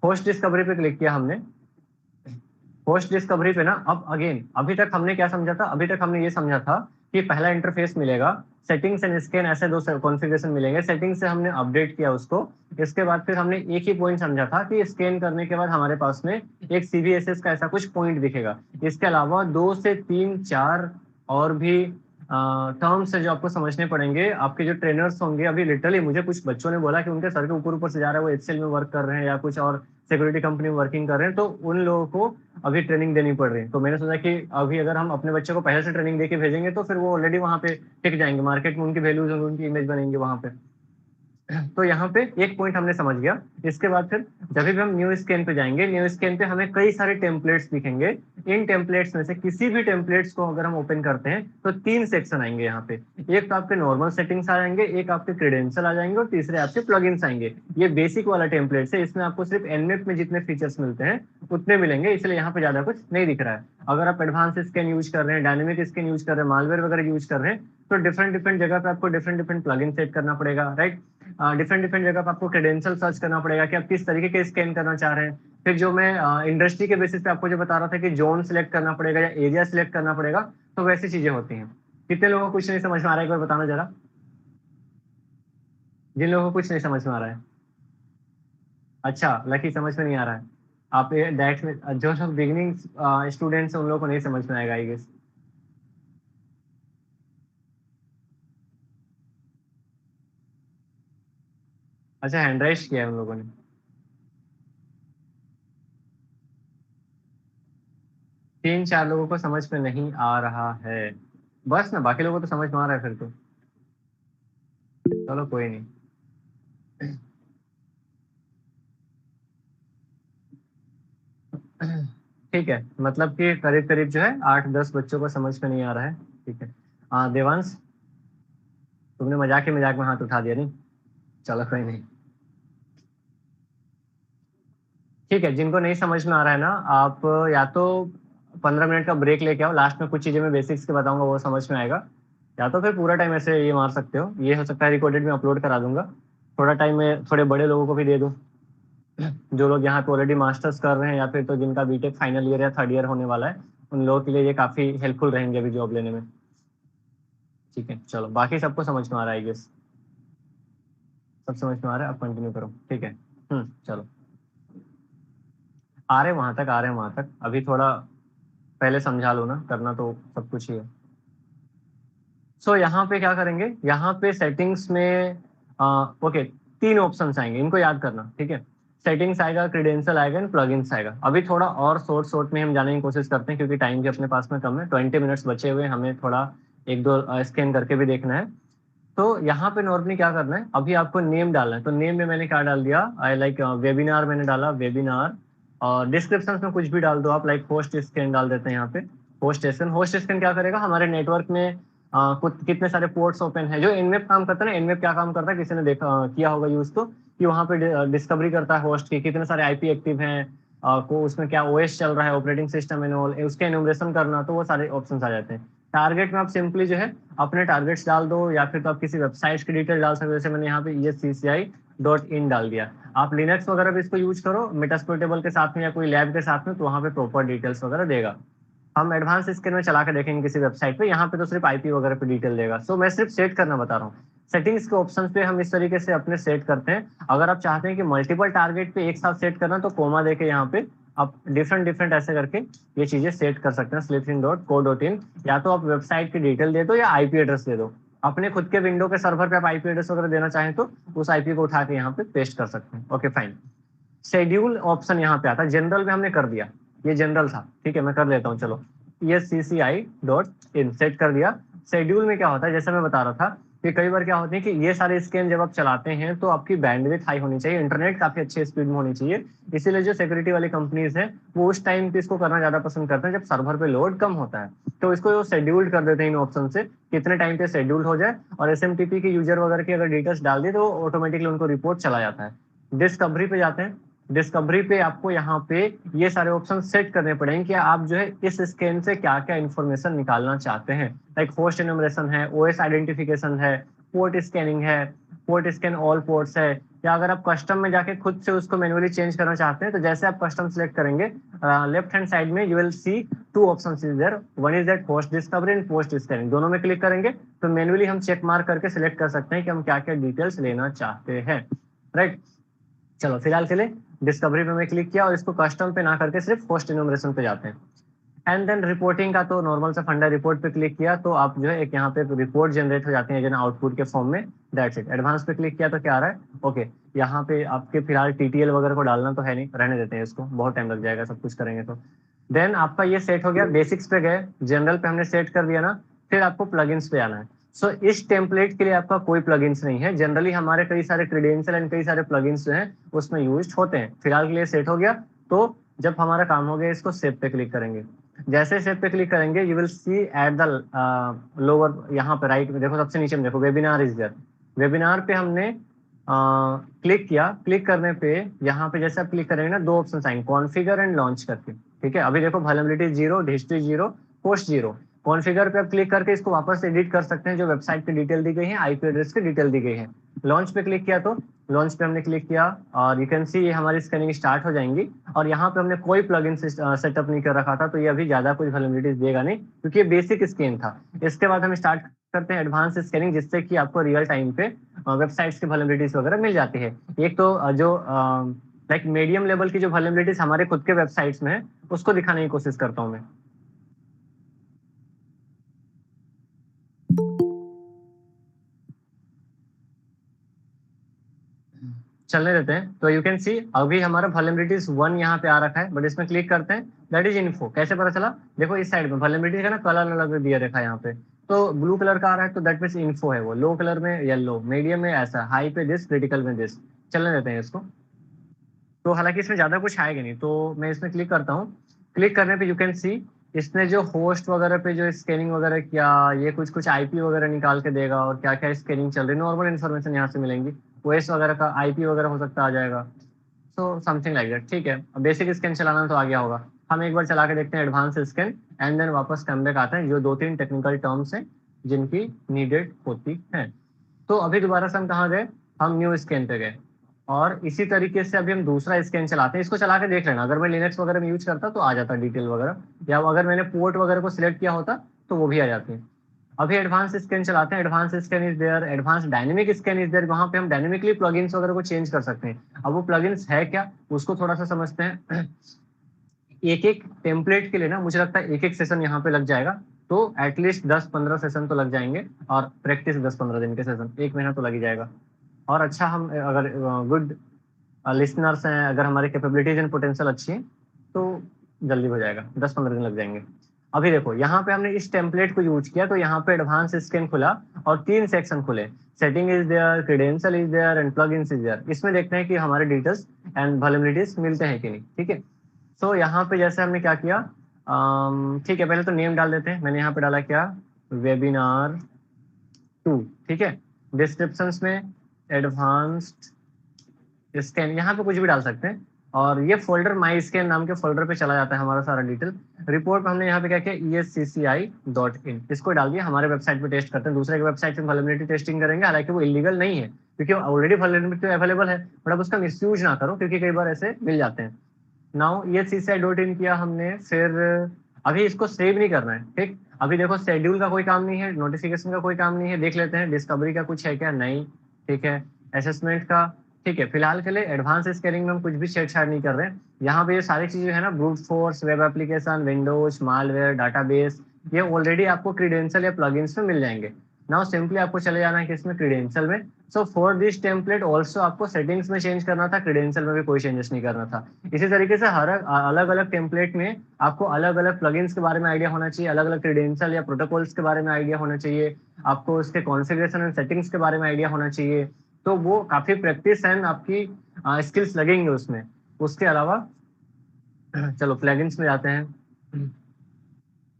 होस्ट डिस्कवरी पे क्लिक किया हमने। होस्ट डिस्कवरी पे ना, अब अगेन अभी तक हमने क्या समझा था, अभी तक हमने ये समझा था कि पहला इंटरफेस मिलेगा, सेटिंग्स एंड स्कैन, ऐसे दो कॉन्फ़िगरेशन मिलेंगे। सेटिंग्स से हमने अपडेट किया उसको, इसके बाद फिर हमने एक ही पॉइंट समझा था कि स्कैन करने के बाद हमारे पास में एक सीवीएसएस का ऐसा कुछ पॉइंट दिखेगा। इसके अलावा 2 से 3 4 और भी टर्म्स है जो आपको समझने पड़ेंगे। आपके जो ट्रेनर्स होंगे, अभी लिटरली मुझे कुछ बच्चों ने बोला कि उनके सर के ऊपर ऊपर से जा रहा है, वो एक्सेल में वर्क कर रहे हैं या कुछ और सिक्योरिटी कंपनी में वर्किंग कर रहे हैं, तो उन लोगों को अभी ट्रेनिंग देनी पड़ रही है। तो मैंने सोचा कि अभी अगर हम अपने बच्चे को पहले से ट्रेनिंग देके भेजेंगे तो फिर वो ऑलरेडी वहाँ पे टिक जाएंगे, मार्केट में उनकी वैल्यूज होंगी, उनकी इमेज बनेंगे वहाँ पे। तो यहाँ पे एक पॉइंट हमने समझ गया। इसके बाद फिर जब भी हम न्यू स्कैन पे जाएंगे, न्यू स्कैन पे हमें कई सारे टेम्पलेट्स दिखेंगे। इन टेम्पलेट्स में से किसी भी टेम्पलेट्स को अगर हम ओपन करते हैं तो 3 सेक्शन आएंगे यहाँ पे। एक तो आपके नॉर्मल सेटिंग्स आ जाएंगे, एक आपके क्रेडेंशियल आ जाएंगे और तीसरे आपके प्लगइन्स आएंगे। ये बेसिक वाला टेम्पलेट्स है, इसमें आपको सिर्फ एनमेप में जितने फीचर्स मिलते हैं उतने मिलेंगे, इसलिए यहाँ पे ज्यादा कुछ नहीं दिख रहा है। अगर आप एडवांस स्कैन यूज कर रहे हैं, डायनेमिक स्कैन यूज कर रहे हैं, मालवेयर वगैरह यूज कर रहे हैं, तो डिफरेंट डिफरेंट जगह पे आपको डिफरेंट डिफरेंट प्लगइन सेट करना पड़ेगा, राइट। डिफरेंट डिफरेंट जगह पे आपको क्रेडेंशियल सर्च करना पड़ेगा कि आप किस तरीके के स्कैन करना चाह रहे हैं। फिर जो मैं इंडस्ट्री के बेसिस पे आपको जो बता रहा था कि जोन सिलेक्ट करना पड़ेगा या एरिया सिलेक्ट करना पड़ेगा, तो वैसी चीजें होती हैं। कितने लोगों को कुछ नहीं समझ में आ रहा है, एक बार बताना जरा, जिन लोगों को कुछ नहीं समझ में आ रहा है। अच्छा, लकी समझ में नहीं आ रहा है। आप डायरेक्ट में जो लोग बिगिनिंग स्टूडेंट्स हैं उन लोगों को नहीं समझ में आएगा आई गेस। अच्छा, हैंड राइज किया है उन लोगों ने। 3 4 लोगों को समझ में नहीं आ रहा है, बस ना, बाकी लोगों को तो समझ में आ रहा है फिर तो। चलो कोई नहीं। ठीक है, मतलब कि करीब करीब जो है 8 10 बच्चों को समझ में नहीं आ रहा है। ठीक है। हाँ देवांश, तुमने मजाक ही मजाक में हाथ उठा दिया नहीं। चलो कोई नहीं। ठीक है, जिनको नहीं समझ में आ रहा है ना, आप या तो 15 मिनट का ब्रेक लेके आओ, लास्ट में कुछ चीजें मैं बेसिक्स के बताऊंगा, वो समझ में आएगा। या तो फिर पूरा टाइम ऐसे ये मार सकते हो, ये हो सकता है रिकॉर्डेड में अपलोड करा दूंगा। थोड़ा टाइम मैं थोड़े बड़े लोगों को भी दे दूं, जो लोग यहाँ पे ऑलरेडी मास्टर्स कर रहे हैं या फिर तो जिनका बीटेक फाइनल ईयर या थर्ड ईयर होने वाला है, उन लोगों के लिए ये काफी हेल्पफुल रहेंगे अभी जॉब लेने में। ठीक है, चलो बाकी सबको समझ में आ रहा है, गेस सब समझ में आ रहा है, अब कंटिन्यू करो। ठीक है। चलो, आ रहे हैं वहां तक, आ रहे हैं वहां तक, अभी थोड़ा पहले समझा लो ना, करना तो सब कुछ ही है। सो यहाँ पे क्या करेंगे, यहाँ पे सेटिंग्स में ओके 3 ऑप्शंस आएंगे, इनको याद करना, ठीक है। सेटिंग्स आएगा, क्रेडेंशियल आएगा एंड प्लगइन्स आएगा। अभी थोड़ा और शॉर्ट शॉर्ट में हम जाने की कोशिश करते हैं क्योंकि टाइम भी अपने पास में कम है, 20 मिनट्स बचे हुए, हमें थोड़ा एक दो स्कैन करके भी देखना है। तो यहाँ पे नॉर्मली क्या करना है, अभी आपको नेम डालना है, तो नेम में मैंने क्या डाल दिया, आई लाइक वेबिनार मैंने डाला, वेबिनार। और डिस्क्रिप्शन में कुछ भी डाल दो आप, लाइक होस्ट स्कैन डाल देते हैं यहाँ पे। होस्ट स्कैन क्या करेगा, हमारे नेटवर्क में कुछ कितने सारे पोर्ट्स ओपन है, जो इनमेप काम करता है ना, इनमेप क्या काम करता है, किसी ने देखा किया होगा यूज तो, कि वहाँ पे डिस्कवरी करता है होस्ट की कितने सारे आईपी एक्टिव हैं, को उसमें क्या ओएस चल रहा है, ऑपरेटिंग सिस्टम एंड ऑल, उसके एनुमरेशन करना, तो वो सारे ऑप्शन आ जाते हैं। टारगेट में आप सिंपली जो है अपने टारगेट्स डाल दो, या फिर तो आप किसी वेबसाइट की डिटेल डाल सकते हो, जैसे मैंने यहाँ पे escci.in डाल दिया। आप लिनक्स वगैरह भी इसको यूज करो मेटास्प्लोइटेबल के साथ में या कोई लैब के साथ में, तो वहाँ पे प्रॉपर डिटेल्स वगैरह देगा। हम एडवांस स्कैन में चला के देखेंगे किसी वेबसाइट पे, यहाँ पे तो सिर्फ आईपी वगैरह पे डिटेल देगा। सो मैं सिर्फ सेट करना बता रहा हूँ। सेटिंग्स के ऑप्शन पे हम इस तरीके से अपने सेट करते हैं। अगर आप चाहते हैं कि मल्टीपल टारगेट पे एक साथ सेट करना, तो कोमा देके यहाँ पे आप डिफरेंट डिफरेंट ऐसे करके ये चीजें सेट कर सकते हैं slipin.co.in। या तो आप वेबसाइट की डिटेल दे दो या आईपी एड्रेस दे दो। अपने खुद के विंडो के सर्वर पे आप आईपी एड्रेस वगैरह देना चाहें तो उस आईपी को उठा के यहाँ पे पेस्ट कर सकते हैं। Okay fine. शेड्यूल ऑप्शन यहाँ पे आता है, जनरल में हमने कर दिया, ये जनरल था, ठीक है, मैं कर लेता हूँ, चलो escci.in सेट कर दिया। शेड्यूल में क्या होता है, जैसे मैं बता रहा था कि कई बार क्या होता है कि ये सारे स्कैन जब आप चलाते हैं तो आपकी बैंडविड्थ हाई होनी चाहिए, इंटरनेट काफी अच्छे स्पीड में होनी चाहिए। इसीलिए जो सिक्योरिटी वाली कंपनीज हैं वो उस टाइम पे इसको करना ज्यादा पसंद करते हैं जब सर्वर पे लोड कम होता है, तो इसको शेड्यूल्ड कर देते हैं इन ऑप्शन से, कितने टाइम पे शेड्यूल्ड हो जाए। और एसएमटीपी के यूजर वगैरह की अगर डिटेल्स डाल दी तो ऑटोमेटिकली उनको रिपोर्ट चला जाता है। डिस्कवरी पे जाते हैं। डिस्कवरी पे आपको यहाँ पे ये सारे ऑप्शन सेट करने पड़ेंगे कि आप जो है इस स्कैन से क्या-क्या इन्फॉर्मेशन निकालना चाहते हैं। लाइक होस्ट एनुमरेशन है, ओएस आइडेंटिफिकेशन है, पोर्ट स्कैनिंग है, पोर्ट स्कैन ऑल पोर्ट्स है, या अगर आप कस्टम में जाके खुद से उसको मैन्युअली चेंज करना चाहते हैं, तो जैसे आप कस्टम सेलेक्ट करेंगे, लेफ्ट हैंड साइड में you will see 2 options is there, one is that host discovery and post scanning. दोनों में क्लिक करेंगे तो मैन्युअली हम चेक मार्क करके सिलेक्ट कर सकते हैं कि हम क्या-क्या डिटेल्स लेना चाहते हैं, राइट? चलो फिलहाल के लिए डिस्कवरी पे मैं क्लिक किया और इसको कस्टम पे ना करके सिर्फ होस्ट एनुमरेशन पे जाते हैं। एंड देन रिपोर्टिंग का तो नॉर्मल सा फंडा, रिपोर्ट पे क्लिक किया तो आप जो है एक यहाँ पे रिपोर्ट जनरेट हो जाती है जो आउटपुट के फॉर्म में, दैट्स इट। एडवांस पे क्लिक किया तो क्या आ रहा है, ओके, यहाँ पे आपके फिलहाल टीटीएल वगैरह को डालना तो है नहीं, रहने देते हैं इसको, बहुत टाइम लग जाएगा सब कुछ करेंगे तो। देन आपका ये सेट हो गया, बेसिक्स पे गए, जनरल पे हमने सेट कर दिया ना, फिर आपको प्लगइन्स पे आना है। सो इस टेम्पलेट के लिए आपका कोई प्लगइन्स नहीं है, जनरली हमारे कई सारे क्रेडेंशियल एंड कई सारे प्लगइन्स जो हैं उसमें यूज्ड होते हैं। फिलहाल के लिए सेट हो गया, तो जब हमारा काम हो गया इसको सेव पे क्लिक करेंगे। जैसे सेव पे क्लिक करेंगे you will C at the lower, यहाँ पे राइट में देखो, सबसे नीचे में देखो वेबिनार इज देयर। वेबिनार पे हमने क्लिक किया, क्लिक करने पे यहाँ पे जैसे आप क्लिक करेंगे ना, 2 ऑप्शन आएंगे, कॉन्फ़िगर एंड लॉन्च करके, ठीक है? अभी देखो वल्नरेबिलिटी 0, हिस्ट्री 0, पोस्ट 0। कॉन्फ़िगर पे आप क्लिक करके इसको वापस एडिट कर सकते हैं, जो वेबसाइट की डिटेल दी गई है, आईपी एड्रेस की डिटेल दी गई है। लॉन्च पे क्लिक किया तो लॉन्च पे हमने क्लिक किया और यू कैन सी ये हमारी स्कैनिंग स्टार्ट हो जाएंगी। और यहाँ पे हमने कोई प्लगइन सेटअप नहीं कर रखा था, तो ये अभी ज्यादा कुछ वल्नरेबिलिटीज देगा नहीं, क्योंकि ये बेसिक स्कैन था। इसके बाद हम स्टार्ट करते हैं एडवांस स्कैनिंग, जिससे कि आपको रियल टाइम पे वेबसाइट्स की वल्नरेबिलिटीज वगैरह मिल जाती है। एक तो जो लाइक मीडियम लेवल की जो वल्नरेबिलिटीज हमारे खुद के वेबसाइट्स में है, उसको दिखाने की कोशिश करता हूँ मैं। चलने देते हैं, तो यू कैन सी अभी हमारा वल्नरेबिलिटीज 1 यहाँ पे आ रखा है, बट इसमें क्लिक करते हैं, दैट इज इन्फो। कैसे पता चला, देखो इस साइड में वल्नरेबिलिटीज का ना कलर अलग दिया रखा है यहाँ पे, तो ब्लू कलर का आ रहा है तो दैट मींस इन्फो है वो, लो कलर में येलो, मीडियम में ऐसा, हाई पे दिस, क्रिटिकल में दिस। चलने देते हैं इसको। तो हालांकि इसमें ज्यादा कुछ आएगा नहीं, तो मैं इसमें क्लिक करता हूँ। क्लिक करने पे यू कैन सी इसने जो होस्ट वगैरह पे जो स्कैनिंग वगैरह किया, ये कुछ कुछ आईपी वगैरह निकाल के देगा और क्या क्या स्कैनिंग चल रही है, नॉर्मल इन्फॉर्मेशन यहाँ से मिलेंगी। ओएस वगैरह का आईपी वगैरह हो सकता आ जाएगा, सो समथिंग लाइक दैट, ठीक है। बेसिक स्कैन चलाना तो आ गया होगा, हम एक बार चला के देखते हैं एडवांस स्कैन, एंड देन वापस कम बैक आते हैं, जो 2-3 टेक्निकल टर्म्स हैं जिनकी नीडेड होती है। तो अभी दोबारा से हम कहाँ गए, हम न्यू स्कैन पे गए, और इसी तरीके से अभी हम दूसरा स्कैन चलाते हैं। इसको चला के देख लेना, अगर मैं लिनक्स वगैरह में यूज करता तो आ जाता डिटेल वगैरह, या अगर मैंने पोर्ट वगैरह को सिलेक्ट किया होता तो वो भी आ जाती है। अभी एडवांस स्कैन चलाते हैं, advance scan is there, advance dynamic scan is there, वहां पे हम डायनेमिकली प्लगइन्स वगैरह को चेंज कर सकते हैं। अब वो प्लगइन्स है क्या, उसको थोड़ा सा समझते हैं। एक एक टेम्पलेट के लिए ना मुझे लगता है एक एक सेशन यहाँ पे लग जाएगा, तो एटलीस्ट 10-15 सेशन तो लग जाएंगे, और प्रैक्टिस 10-15 दिन के सेशन, 1 महीना तो लग ही जाएगा। और अच्छा, हम अगर गुड लिसनर्स हैं, अगर हमारी कैपेबिलिटीज एंड पोटेंशियल अच्छी है तो जल्दी हो जाएगा, 10-15 दिन लग जाएंगे। अभी देखो यहाँ पे हमने इस टेम्पलेट को यूज किया, तो यहाँ पे एडवांस स्कैन खुला और 3 सेक्शन खुले, setting is there, credential is there and plugins is there. इसमें देखते हैं कि हमारे डिटेल्स एंड वल्नरेबिलिटीज मिलते हैं कि नहीं, ठीक है। तो यहाँ पे जैसे हमने क्या किया, ठीक है, पहले तो नेम डाल देते हैं। मैंने यहाँ पे डाला क्या, वेबिनार 2, ठीक है। डिस्क्रिप्शन में एडवांस्ड स्कैन, यहाँ पे कुछ भी डाल सकते हैं, और ये फोल्डर माई स्कैन नाम के फोल्डर पे चला जाता है हमारा सारा डिटेल। रिपोर्ट में हमने यहाँ पे क्या किया, escci.in, इसको डाल दिया, हमारे वेबसाइट पे टेस्ट करते हैं, दूसरे के वेबसाइट पे वल्नरेबिलिटी टेस्टिंग करेंगे। हालांकि वो इलीगल नहीं है, क्योंकि ऑलरेडी वल्नरेबिलिटी अवेलेबल है, बट अब उसका मिसयूज ना करो, क्योंकि कई बार ऐसे मिल जाते हैं। नाउ ये escci.in किया हमने, फिर अभी इसको सेव नहीं करना है, ठीक। अभी देखो शेड्यूल का कोई काम नहीं है, नोटिफिकेशन का कोई काम नहीं है, देख लेते हैं डिस्कवरी का कुछ है क्या, नहीं, ठीक है। असेसमेंट का, ठीक है। फिलहाल के लिए एडवांस स्कैनिंग में हम कुछ भी छेड़छाड़ नहीं कर रहे हैं। यहाँ पे ये सारी चीजें है ना, brute force, web application, Windows, malware, database, ये ऑलरेडी आपको क्रीडेंशियल या प्लगइन्स में मिल जाएंगे। नाउ सिंपली आपको चले जाना है किसमें, क्रीडेंशियल में। So for this template also आपको सेटिंग्स में चेंज करना था, क्रीडेंशियल में भी कोई चेंजेस नहीं करना था। इसी तरीके से हर अलग अलग टेम्पलेट में आपको अलग अलग प्लगइन्स के बारे में आइडिया होना चाहिए, अलग अलग क्रीडेंशियल या प्रोटोकॉल्स के बारे में आइडिया होना चाहिए, आपको उसके कॉन्फ़िगरेशन एंड सेटिंग्स के बारे में आइडिया होना चाहिए। तो वो काफी प्रैक्टिस एंड आपकी स्किल्स लगेंगे उसमें। उसके अलावा चलो प्लगइन्स में जाते हैं,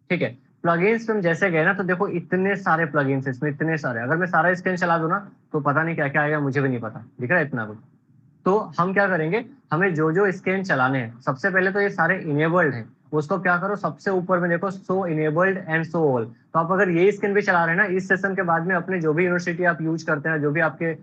ठीक है। प्लगइन्स में हम जैसे गए ना, तो देखो इतने सारे प्लगइन्स इसमें, इतने सारे, अगर मैं सारा स्क्रीन चला दूं ना तो पता नहीं क्या क्या आएगा, मुझे भी नहीं पता। दिख रहा है इतना कुछ, तो हम क्या करेंगे, हमें जो जो स्कैन चलाने हैं, सबसे पहले तो ये सारे इनेबल्ड हैं, उसको क्या करो, सबसे ऊपर में देखो show enabled and show all. तो आप अगर ये स्कैन भी चला रहे हैं ना, इस सेशन के बाद में अपने जो भी यूनिवर्सिटी आप यूज करते हैं, जो भी आपके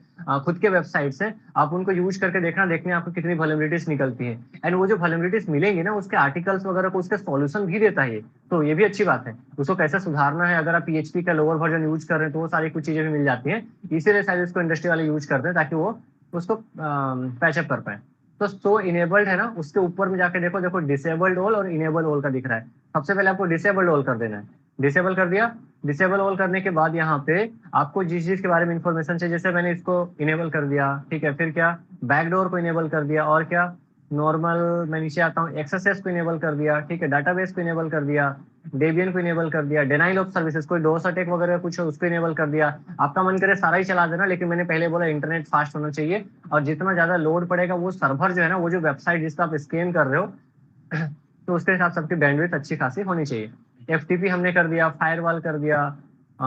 खुद के वेबसाइट्स हैं, आप उनको यूज करके देखना, देखने आपको कितनी वल्नरेबिलिटीज निकलती है। एंड वो जो वल्नरेबिलिटीज मिलेंगी ना, उसके आर्टिकल्स वगैरह को उसके सॉल्यूशन भी देता है ये। तो ये भी अच्छी बात है, उसको कैसे सुधारना है, अगर आप पीएचपी का लोअर वर्जन यूज कर रहे हैं तो वो सारी कुछ चीजें भी मिल जाती हैं। इसीलिए शायद इसको इंडस्ट्री वाले यूज करते हैं, ताकि वो उसको पैचअप कर पाए। तो शो इनेबल्ड है ना, उसके ऊपर में जाके देखो, देखो डिसेबल्ड ऑल और इनेबल ऑल का दिख रहा है। सबसे पहले आपको डिसेबल्ड ऑल कर देना है। डिसेबल कर दिया। डिसेबल ऑल करने के बाद यहाँ पे आपको जिस चीज के बारे में इंफॉर्मेशन चाहिए, जैसे मैंने इसको इनेबल कर दिया, ठीक है, फिर क्या, बैकडोर को इनेबल कर दिया, और क्या, नॉर्मल, मैं नीचे आता हूँ, एक्सएसएस को इनेबल कर दिया, ठीक है, डाटाबेस को इनेबल कर दिया, डेबियन को इनेबल कर दिया, डिनाइल ऑफ सर्विसेज, कोई डोस अटैक वगैरह कुछ हो उसको इनेबल कर दिया। आपका मन करे सारा ही चला देना, लेकिन मैंने पहले बोला इंटरनेट फास्ट होना चाहिए, और जितना ज्यादा लोड पड़ेगा वो सर्वर जो है ना, वो जो वेबसाइट जिसका आप स्कैन कर रहे हो तो उसके हिसाब से आपकी बैंडविड्थ अच्छी खासी होनी चाहिए। एफटीपी हमने कर दिया, फायरवॉल कर दिया,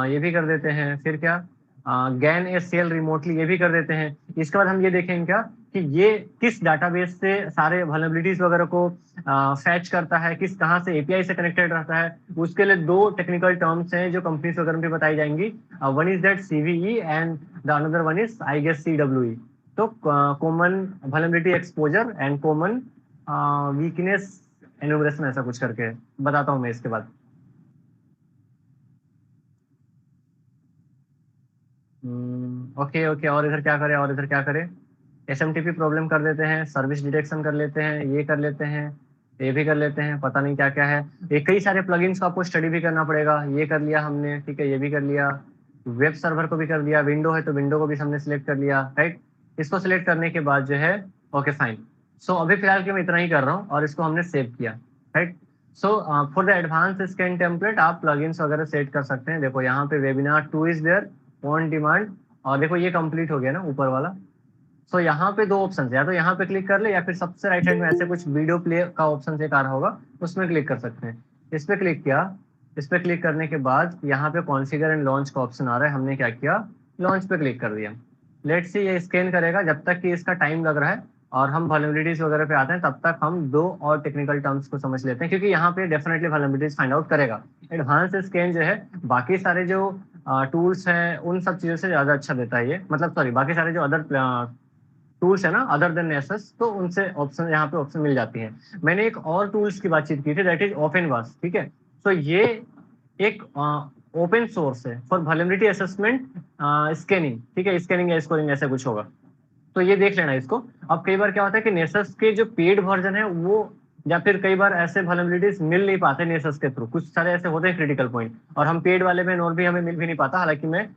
ये भी कर देते हैं, फिर क्या, गैन ए सेल रिमोटली, ये भी कर देते हैं। इसके बाद हम ये देखेंगे क्या, कि ये किस डाटाबेस से सारे वल्नरेबिलिटीज वगैरह को फैच करता है, किस कहाँ से एपीआई से कनेक्टेड रहता है। उसके लिए दो टेक्निकल टर्म्स हैं जो कंपनीज वगैरह में भी बताई जाएंगी। One is that CVE and the another one is I guess CWE. तो common vulnerability exposure and common weakness enumeration, ऐसा कुछ करके बताता हूँ मैं इसके बाद। ओके ओके, और इधर क्या करें, और इधर क्या करें, एसएमटीपी प्रॉब्लम कर देते हैं, सर्विस डिटेक्शन कर लेते हैं, ये कर लेते हैं, ये भी कर लेते हैं, पता नहीं क्या क्या है। ये कई सारे प्लगइन्स को आपको स्टडी भी करना पड़ेगा। ये कर लिया हमने, ठीक है, ये भी कर लिया, वेब सर्वर को भी कर दिया, विंडो है तो विंडो को भी हमने सिलेक्ट कर लिया, राइट। इसको सिलेक्ट करने के बाद जो है, ओके फाइन। सो अभी फिलहाल के मैं इतना ही कर रहा हूँ, और इसको हमने सेव किया, right. So for the advance scan template आप प्लगइन्स वगैरह सेट कर सकते हैं। देखो यहाँ पे webinar 2 is there, on demand, और देखो ये कंप्लीट हो गया ना ऊपर वाला। सो यहाँ पे दो ऑप्शन है, या तो यहाँ पे क्लिक कर ले, या फिर सबसे राइट साइड में ऐसे कुछ वीडियो प्ले का ऑप्शन एक आ रहा होगा, उसमें क्लिक कर सकते हैं। इस पे क्लिक किया। इस पे क्लिक करने के बाद यहाँ पे कॉन्फ़िगर एंड लॉन्च का ऑप्शन आ रहा है, हमने क्या किया, लॉन्च पे क्लिक कर दिया। लेट्स सी ये स्कैन करेगा, जब तक कि इसका टाइम लग रहा है और हम वल्नरेबिलिटीज वगैरह पे आते हैं, तब तक हम दो और टेक्निकल टर्म्स को समझ लेते हैं, क्योंकि यहाँ पे डेफिनेटली वल्नरेबिलिटीज फाइंड आउट करेगा। एडवांस स्कैन जो है बाकी सारे जो टूल्स हैं उन सब चीजों से ज्यादा अच्छा देता है ये, मतलब सॉरी, बाकी सारे जो अदर टूल्स है ना अदर देन एसएस, तो उनसे ऑप्शन यहाँ पे ऑप्शन मिल जाती है। मैंने एक और टूल्स की बातचीत की थी, दैट इज ओपनवास, ठीक है। तो ये एक ओपन सोर्स है फॉर वल्नरेबिलिटी असेसमेंट स्कैनिंग, ठीक है, स्कैनिंग या स्कोरिंग ऐसा कुछ होगा। तो ये देख लेना इसको। अब कई बार क्या होता है कि नेसस के जो पेड वर्जन है वो, या फिर कई बार ऐसे वल्नरेबिलिटीज मिल नहीं पाते नेसस के थ्रू, कुछ सारे ऐसे होते हैं क्रिटिकल पॉइंट, और हम पेड वाले में नोट भी हमें मिल भी नहीं पाता। हालांकि मैं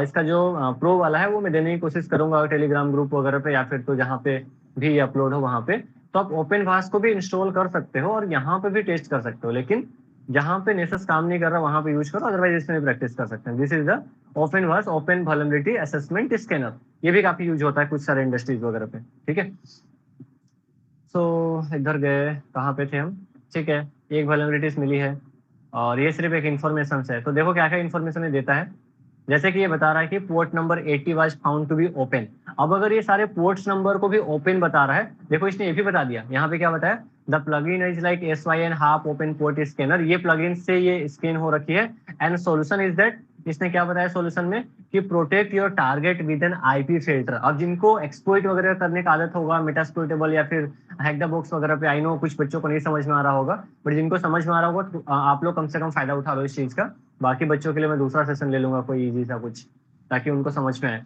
इसका जो प्रो वाला है वो मैं देने की कोशिश करूंगा टेलीग्राम ग्रुप वगैरह पे, या फिर तो जहाँ पे भी अपलोड हो वहां पे। तो आप ओपन वास को भी इंस्टॉल कर सकते हो और यहाँ पे भी टेस्ट कर सकते हो, लेकिन जहाँ पे नेसस काम नहीं कर रहा वहां पे यूज करो, अदरवाइज इसमें प्रैक्टिस कर सकते हैं। दिस इज द ओपन वास, ओपन वल्नरेबिलिटी असेसमेंट स्कैनर। ये भी काफी यूज होता है कुछ सारे इंडस्ट्रीज वगैरह पे, ठीक है। सो इधर गए, कहाँ पे थे हम, ठीक है। एक वल्नरेबिलिटीज मिली है, और ये सिर्फ एक इन्फॉर्मेशन है। तो देखो क्या क्या इन्फॉर्मेशन ये देता है। जैसे कि ये बता रहा है कि port number 80 was found to be open. अब अगर ये सारे पोर्ट्स नंबर को भी ओपन बता रहा है, देखो इसने ये भी बता दिया, यहाँ पे क्या बताया, the plugin is like SYN half open port scanner, ये प्लगइन से ये स्कैन हो रखी है। एंड सॉल्यूशन इज दैट, इसने क्या बताया सॉल्यूशन में, कि protect your target with N IP filter. अब जिनको एक्सप्लॉइट वगैरह करने का आदत होगा, मेटास्प्लॉइटेबल या फिर हैक द बॉक्स वगैरह पे, आई नो कुछ बच्चों को नहीं समझ में आ रहा होगा, बट जिनको समझ में आ रहा होगा तो आप लोग कम से कम फायदा उठा लो इस चीज का। बाकी बच्चों के लिए मैं दूसरा सेशन ले लूंगा कोई इजी सा कुछ, ताकि उनको समझ में आए।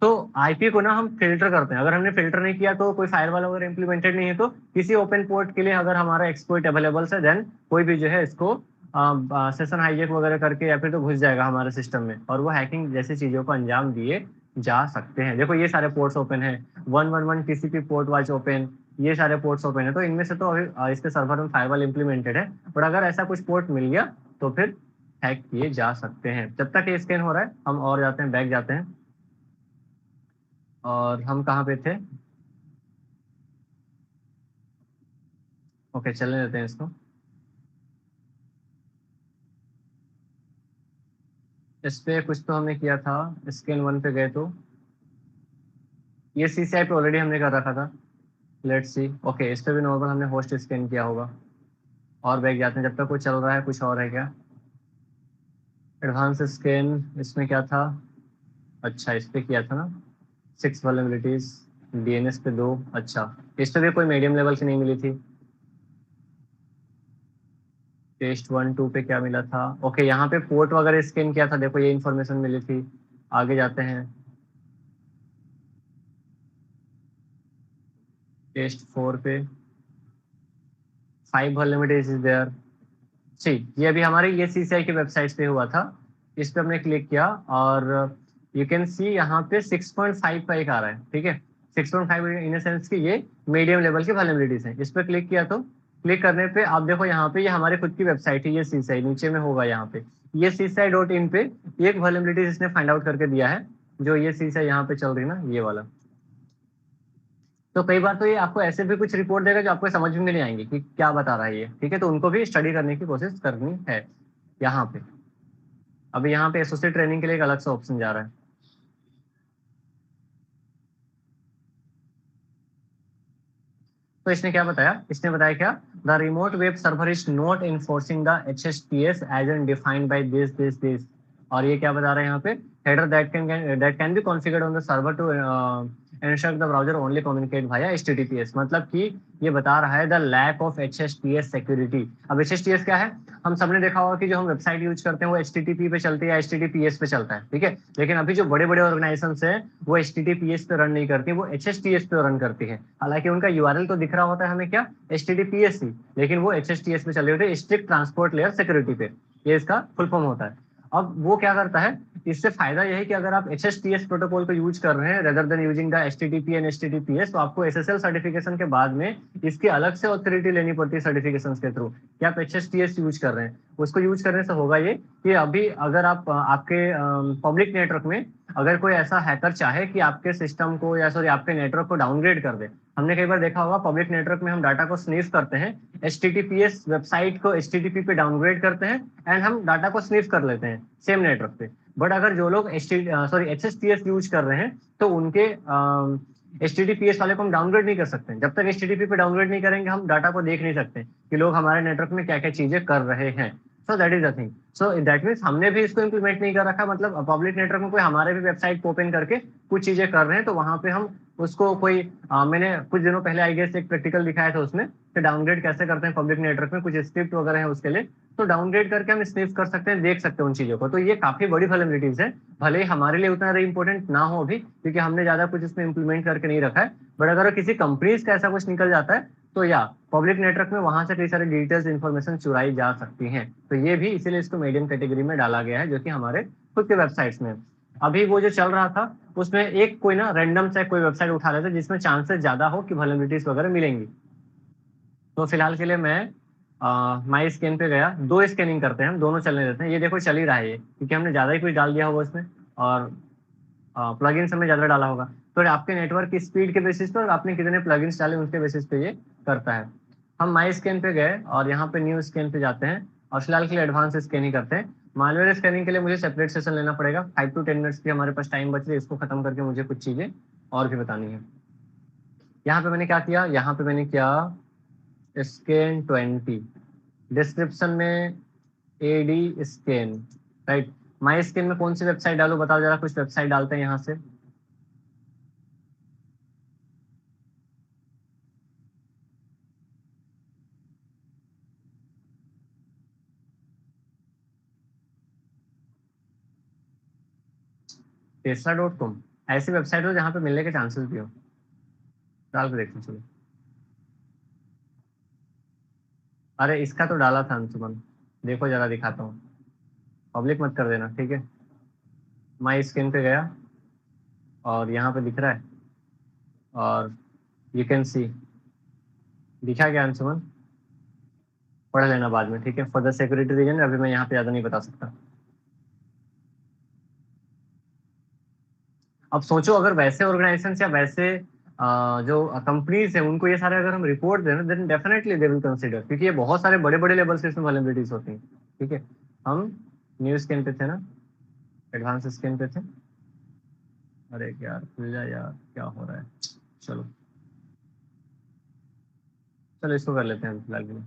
तो आईपी को ना हम फिल्टर करते हैं, अगर हमने फिल्टर नहीं किया तो कोई फायरवॉल वगैरह इंप्लीमेंटेड नहीं है, तो किसी ओपन पोर्ट के लिए अगर हमारा एक्सप्लॉइट अवेलेबल है, देन कोई भी जो है इसको सेशन हाईजैक वगैरह करके या फिर तो घुस जाएगा हमारे सिस्टम में, और वो हैकिंग जैसी चीजों को अंजाम दिए जा सकते हैं। देखो ये सारे पोर्ट्स ओपन है, 111 टीसीपी पोर्ट वाज ओपन, ये सारे पोर्ट्स ओपन है। तो इनमें से तो अभी इसके सर्वर में फायरवॉल इंप्लीमेंटेड है, बट अगर ऐसा कुछ पोर्ट मिल गया तो फिर हैक किए जा सकते हैं। जब तक ये स्कैन हो रहा है हम और जाते हैं, बैक जाते हैं, और हम कहाँ पे थे, ओके चलने देते हैं इसको। इस पे कुछ तो हमने किया था, स्कैन वन पे गए तो ये CCI पे ऑलरेडी हमने कर रखा था। लेट्स सी, ओके इस पे भी नॉर्मल हमने होस्ट स्कैन किया होगा। और बैक जाते हैं जब तक कुछ चल रहा है, कुछ और है क्या? एडवांस स्कैन इसमें क्या था? अच्छा इस पे किया था ना, 6 वल्नरेबिलिटीज, DNS पे 2। अच्छा इस पे भी कोई मीडियम लेवल की नहीं मिली थी। टेस्ट 1-2 पे क्या मिला था? ओके यहाँ पे पोर्ट वगैरह स्कैन किया था, देखो ये इन्फॉर्मेशन मिली थी। आगे जाते हैं, टेस्ट 4 पे 5 वल्नरेबिलिटीज इज देयर। सी ये अभी हमारे ये CCI की वेबसाइट पे हुआ था। इस पे हमने क्लिक किया और यू कैन सी यहाँ पे 6.5 का एक आ रहा है, ठीक है। 6.5 इन द सेंस कि ये मीडियम लेवल की वल्नरेबिलिटीज है। इस पे क्लिक किया तो क्लिक करने पे आप देखो यहाँ पे ये हमारे खुद की वेबसाइट है, ये CCI नीचे में होगा यहाँ पे। ये CCI.in पे एक वल्नरेबिलिटीज इसने फाइंड आउट करके दिया है, जो ये CCI यहाँ पे चल रही है ना, ये वाला। तो कई बार तो ये आपको ऐसे भी कुछ रिपोर्ट देगा जो आपको समझ में नहीं आएंगे कि क्या बता रहा है ये, ठीक है। तो उनको भी स्टडी करने की कोशिश करनी है यहाँ पे। अभी यहाँ पे एसोसिएट ट्रेनिंग के लिए एक अलग सा ऑप्शन जा रहा है। तो इसने क्या बताया? इसने बताया क्या? The remote web server is not enforcing the HTTPS as an defined by this. और ये क्या बता रहे हैं यहाँ पे? Header that can be configured on the server to ensure the browser only communicate via HTTPS। मतलब कि ये बता रहा है the lack of HTTPS security. अब HTTPS क्या है? हम सबने देखा होगा कि जो हम वेबसाइट यूज करते हैं वो HTTP पे चलती है, HTTPS पे चलता है, ठीक है। लेकिन अभी जो बड़े बड़े ऑर्गेनाइजेशन है वो HTTPS पे रन नहीं करती, वो HTTPS पे रन करती है। हालांकि उनका URL तो दिख रहा होता है हमें क्या? HTTPS ही, लेकिन वो HTTPS पे चल रहे होते हैं, स्ट्रिक्ट ट्रांसपोर्ट लेयर सिक्योरिटी पे। ये इसका फुल फॉर्म होता है। अब वो क्या करता है? इससे फायदा यह है कि अगर आप HTTPS प्रोटोकॉल को यूज कर रहे हैं rather than using the HTTP and HTTPS, तो आपको SSL सर्टिफिकेशन के बाद में इसकी अलग से ऑथोरिटी लेनी पड़ती है सर्टिफिकेशन के थ्रू कि आप HTTPS यूज कर रहे हैं। उसको यूज करने से होगा ये कि अभी अगर आप आपके पब्लिक नेटवर्क में अगर कोई ऐसा हैकर चाहे कि आपके सिस्टम को या सॉरी आपके नेटवर्क को डाउनग्रेड कर दे। हमने कई बार देखा होगा पब्लिक नेटवर्क में हम डाटा को स्नीफ करते हैं, HTTPS वेबसाइट को HTTP पे डाउनग्रेड करते हैं एंड हम डाटा को स्नीफ कर लेते हैं सेम नेटवर्क पे। बट अगर जो लोग HTTPS यूज कर रहे हैं तो उनके HTTPS वाले को हम डाउनग्रेड नहीं कर सकते। जब तक HTTP पे डाउनग्रेड नहीं करेंगे हम डाटा को देख नहीं सकते कि लोग हमारे नेटवर्क में क्या क्या चीजें कर रहे हैं। So that is the thing. So that means हमने भी इसको इम्प्लीमेंट नहीं कर रखा, मतलब पब्लिक नेटवर्क में कोई हमारे भी वेबसाइट को ओपन करके कुछ चीजें कर रहे हैं तो वहां पे हम उसको कोई मैंने कुछ दिनों पहले आई गेस एक प्रैक्टिकल दिखाया था उसमें कि डाउनग्रेड कैसे करते हैं पब्लिक नेटवर्क में, कुछ स्क्रिप्ट वगैरह है उसके लिए। तो डाउनग्रेड करके हम स्निफ कर सकते हैं, देख सकते हैं उन चीजों को। तो ये काफी बड़ी वल्नरेबिलिटीज है, भले ही हमारे लिए उतना इंपॉर्टेंट ना हो अभी क्योंकि हमने ज्यादा कुछ इसमें इम्प्लीमेंट करके नहीं रखा है। बट अगर किसी कंपनीज का ऐसा कुछ निकल जाता है तो या पब्लिक नेटवर्क में वहां से कई सारे डिटेल्स इन्फॉर्मेशन चुराई जा सकती हैं। तो ये भी इसीलिए इसको मीडियम कैटेगरी में डाला गया है जो कि हमारे खुद के वेबसाइट्स में। अभी वो जो चल रहा था उसमें एक कोई ना रैंडम से कोई वेबसाइट उठा लेते जिसमें चांसेस ज्यादा हो कि वल्नरेबिलिटीज वगैरह मिलेंगी। तो फिलहाल के लिए मैं माई स्कैन पे गया, दो स्कैनिंग करते हैं हम, दोनों चलने देते हैं। ये देखो चल ही रहा है ये, क्योंकि हमने ज्यादा ही कुछ डाल दिया होगा उसमें और प्लगइन्स हमने ज्यादा डाला होगा। तो आपके नेटवर्क की स्पीड के बेसिस पे और आपने कितने प्लगइन्स डाले उसके बेसिस पे ये करता है। हम माई स्कैन पे गए और यहाँ पे न्यू स्कैन पे जाते हैं और फिलहाल के लिए एडवांस स्कैनिंग करते हैं। मालवेयर स्कैनिंग के लिए मुझे सेपरेट सेशन लेना पड़ेगा, 5 to 10 मिनट्स की हमारे पास टाइम बच रही है, इसको खत्म करके मुझे कुछ चीजें और भी बतानी है। यहाँ पे मैंने क्या किया? यहाँ पे मैंने किया स्कैन 20, डिस्क्रिप्शन में AD स्कैन, राइट। माई स्कैन में कौन सी वेबसाइट डालू बताओ जरा, कुछ वेबसाइट डालते हैं यहाँ से। Tesla.com ऐसी वेबसाइट हो जहाँ पे मिलने के चांसेस भी हो, डाल के देखते हैं चलो। अरे इसका तो डाला था अंशुमन, देखो जरा दिखाता हूँ, पब्लिक मत कर देना ठीक है। माई स्क्रीन पे गया और यहाँ पे दिख रहा है और यू कैन सी, दिखा गया अंशुमन, पढ़ लेना बाद में ठीक है। फॉर द सिक्योरिटी रीजन अभी मैं यहाँ पे ज्यादा नहीं बता सकता। अब सोचो अगर वैसे ऑर्गेनाइजेशन या वैसे जो कंपनीज है उनको ये सारे अगर हम रिपोर्ट दें then definitely they will consider, क्योंकि ये बहुत सारे बड़े बड़े लेवल से इसमें वल्नरेबिलिटीज होती हैं, ठीक है। हम न्यू स्कैन पे थे ना, एडवांस स्कैन पे थे। अरे यार खुल जा यार, क्या हो रहा है। चलो चलो इसको कर लेते हैं फिलहाल के लिए।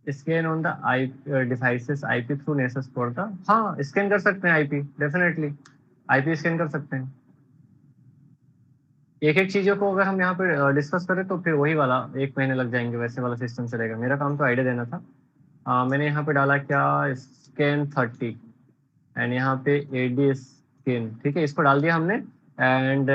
Scan on the I devices IP through Nessus port. हाँ स्कैन कर सकते हैं आईपी, डेफिनेटली आईपी स्कैन कर सकते हैं। एक एक चीजों को अगर हम यहाँ पे डिस्कस करें तो फिर वही वाला 1 महीने लग जाएंगे, वैसे वाला सिस्टम चलेगा। मेरा काम तो आइडिया देना था। मैंने यहाँ पे डाला क्या, स्कैन 30 एंड यहाँ पे एडी स्कैन, ठीक है इसको डाल दिया हमने। एंड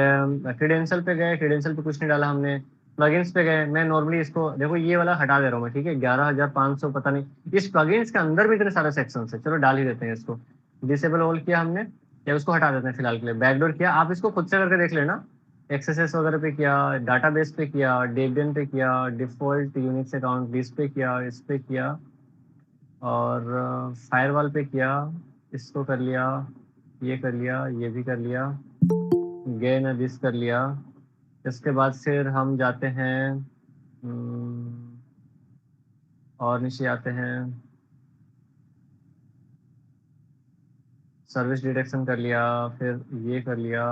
क्रीडेंशियल पे गए, क्रीडेंशियल पे कुछ नहीं डाला हमने। प्लगइन्स पे गए, मैं नॉर्मली इसको देखो ये वाला हटा दे रहा हूँ मैं, ठीक है 11,500 पता नहीं, इस प्लगइन्स के अंदर भी इतने सारे सेक्शन है। चलो डाल ही देते हैं इसको। डिसेबल ऑल किया हमने, या उसको हटा देते हैं फिलहाल के लिए। बैकडोर किया, आप इसको खुद से करके देख लेना। एक्सेसेस वगैरह पे किया, डाटाबेस पे किया, डेबियन पे किया, डिफॉल्ट यूनिक्स अकाउंट दिस पे किया, इस पे किया, और फायरवॉल पे किया, इसको कर लिया, ये कर लिया, ये भी कर लिया, गेन दिस कर लिया। इसके बाद फिर हम जाते हैं और नीचे आते हैं, सर्विस डिटेक्शन कर लिया, फिर ये कर लिया,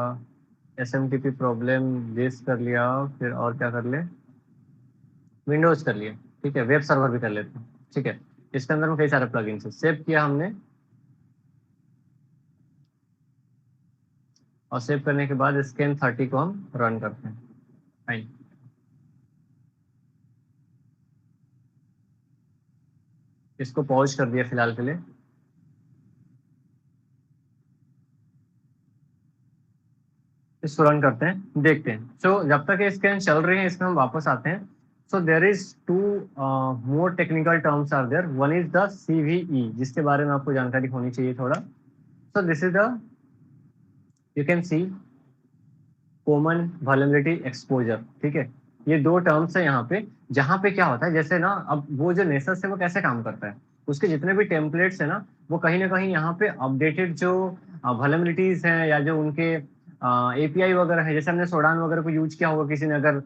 एसएमटीपी प्रॉब्लम दिस कर लिया, फिर और क्या कर ले, विंडोज कर लिया, ठीक है वेब सर्वर भी कर लेते हैं, ठीक है। इसके अंदर में कई सारे प्लगइन्स है, सेव किया हमने। और सेव करने के बाद स्कैन 30 को हम रन करते हैं। फाइन, इसको पॉज कर दिया फिलहाल के लिए। इसको रन करते हैं, देखते हैं। सो जब तक ये स्कैन चल रही है इसमें हम वापस आते हैं। So there is two more technical terms are there. One is the CVE, जिसके बारे में आपको जानकारी होनी चाहिए थोड़ा। So this is the, you can see, common vulnerability exposure, ठीक है। ये दो टर्म्स है यहाँ पे। जहाँ पे क्या होता है, जैसे ना अब वो जो नेसस है वो कैसे काम करता है, उसके जितने भी टेम्पलेट्स है ना, वो कहीं ना कहीं यहाँ पे अपडेटेड जो वल्नरेबिलिटीज हैं या जो उनके एपीआई वगैरह है, जैसे हमने सोडान वगैरह को यूज किया होगा किसी ने, अगर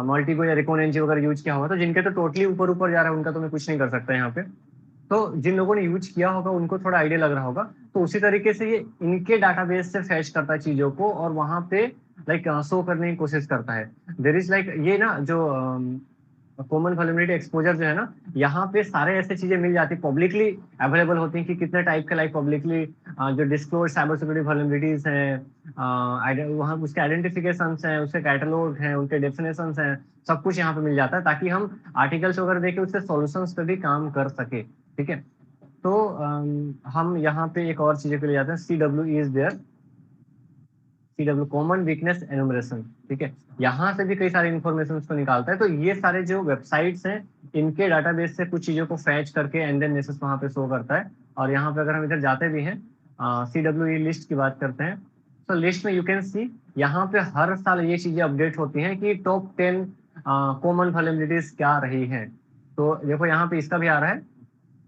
मल्टीको या रिकोनेंजी वगैरह यूज किया होगा, तो जिनके तो टोटली ऊपर ऊपर जा रहा है उनका तो मैं कुछ नहीं कर सकता यहाँ पे। तो जिन लोगों ने यूज किया होगा उनको थोड़ा आइडिया लग रहा होगा। तो उसी तरीके से ये इनके डाटाबेस से फैच करता है चीजों को, और वहां पे लाइक शो करने की कोशिश करता है। देर इज लाइक ये ना जो कॉमन वल्नरेबिलिटी एक्सपोजर जो है ना, यहाँ पे सारे ऐसे चीजें मिल जाती है, पब्लिकली अवेलेबल होती हैं कि कितने टाइप के लाइक पब्लिकली जो डिस्क्लोज साइबर सिक्योरिटी वल्नरेबिलिटीज हैं, वहाँ उसके आइडेंटिफिकेशन हैं, उसके कैटलॉग हैं, उनके डेफिनेशन हैं, सब कुछ यहाँ पे मिल जाता है, ताकि हम आर्टिकल्स वगैरह देके उससे सॉल्यूशंस पे भी काम कर सके, ठीक है। तो हम यहाँ पे एक और चीजों के लिए जाते हैं, C W is there, CW common weakness enumeration, ठीक है। यहाँ से भी कई सारे इन्फॉर्मेशन को निकालता है। तो ये सारे जो वेबसाइट्स हैं, इनके डाटाबेस से कुछ चीजों को फैच करके एंड देन नेसेस वहाँ पे शो करता है। और यहाँ पे अगर हम इधर जाते भी हैं, CWE लिस्ट की बात करते हैं, तो लिस्ट में यू कैन सी, यहाँ पे हर साल ये चीजें अपडेट होती हैं कि टॉप 10 कॉमन वल्नरेबिलिटीज क्या रही हैं। तो देखो यहाँ पे इसका भी आ रहा है,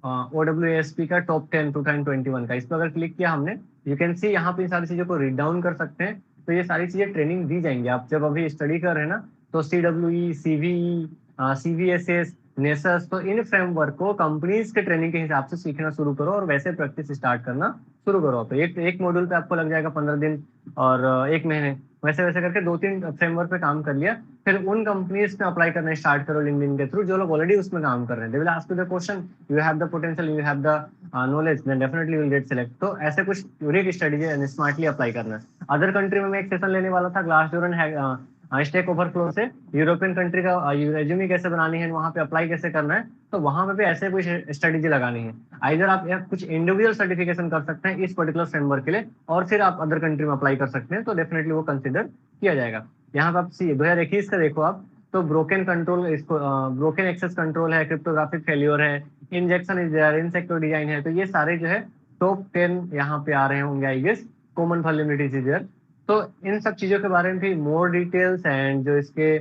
OWASP का टॉप 10 2021 का। इस पर अगर क्लिक किया हमने, यू कैन सी यहाँ पे इन सारी चीजों को रीड डाउन कर सकते हैं। तो ये सारी चीजें ट्रेनिंग दी जाएंगी, आप जब अभी स्टडी कर रहे हैं ना, तो CWE, CVE, CVSS, नेसस, तो इन फ्रेमवर्क को कंपनीज के ट्रेनिंग के हिसाब से सीखना शुरू करो और वैसे प्रैक्टिस स्टार्ट करना शुरू करो। तो एक मॉड्यूल पे आपको लग जाएगा 15 दिन और 1 महीने, वैसे वैसे करके 2-3 फ्रेमवर्क पे काम कर लिया। फिर उन कंपनीज में अप्लाई करना स्टार्ट करो लिंक्डइन के थ्रू, जो लोग ऑलरेडी उसमें काम कर रहे हैं। They will ask you the question, you have the potential, you have the knowledge, then definitely will get select. तो ऐसे कुछ यूनिक स्ट्रेटजी है, स्मार्टली अप्लाई करना है। अदर कंट्री में मैं एक सेशन लेने वाला था, glass door and stack overflow से, यूरोपियन कंट्री का रेज्यूमे कैसे बनानी है, वहां पे अप्लाई कैसे करना है। तो वहां पे भी ऐसे कुछ स्ट्रेटेजी लगानी है। आइदर आप कुछ इंडिविजुअल सर्टिफिकेशन कर सकते हैं इस पर्टिकुलर फ्रेमवर्क के लिए, और फिर आप अदर कंट्री में अप्लाई कर सकते हैं, तो डेफिनेटली वो कंसिडर किया जाएगा। यहाँ पे आप 2021 का देखो आप, तो ब्रोकन कंट्रोल, इसको ब्रोकन एक्सेस कंट्रोल है, क्रिप्टोग्राफिक फेल्योर है, injection is there, insecure design है। तो ये सारे जो है टॉप 10 यहाँ पे आ रहे होंगे I guess, common vulnerabilities is there. तो इन सब चीजों के बारे में भी मोर डिटेल्स एंड जो इसके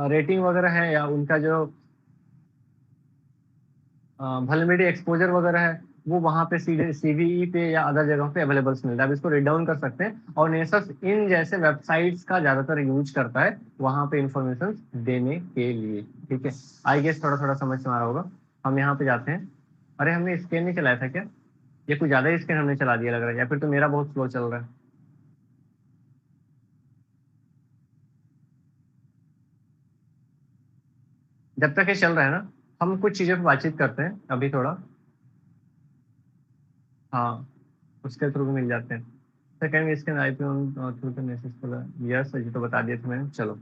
रेटिंग वगैरह है, या उनका जो वल्नरेबिलिटी एक्सपोजर वगैरह है, वो वहां पे सीधे सीवीई पे या अदर जगहों पे अवेलेबल मिलता है। आप इसको रीड डाउन कर सकते हैं, और नेसस इन जैसे वेबसाइट्स का ज्यादातर यूज करता है वहां पे इंफॉर्मेशन देने के लिए, ठीक है। आई गेस थोड़ा थोड़ा समझ में आ रहा होगा। हम यहाँ पे जाते हैं। अरे हमने स्कैन नहीं चलाया था क्या? ये कुछ ज्यादा ही स्क्रीन हमने चला दिया लग रहा है, या फिर तो मेरा बहुत स्लो चल रहा है। जब तक ये चल रहा है ना, हम कुछ चीजों पर बातचीत करते हैं अभी थोड़ा। हाँ, उसके थ्रू भी मिल जाते हैं। सेकंड इसके IP on through the message पर, यस ये तो बता दिए थे मैंने। चलो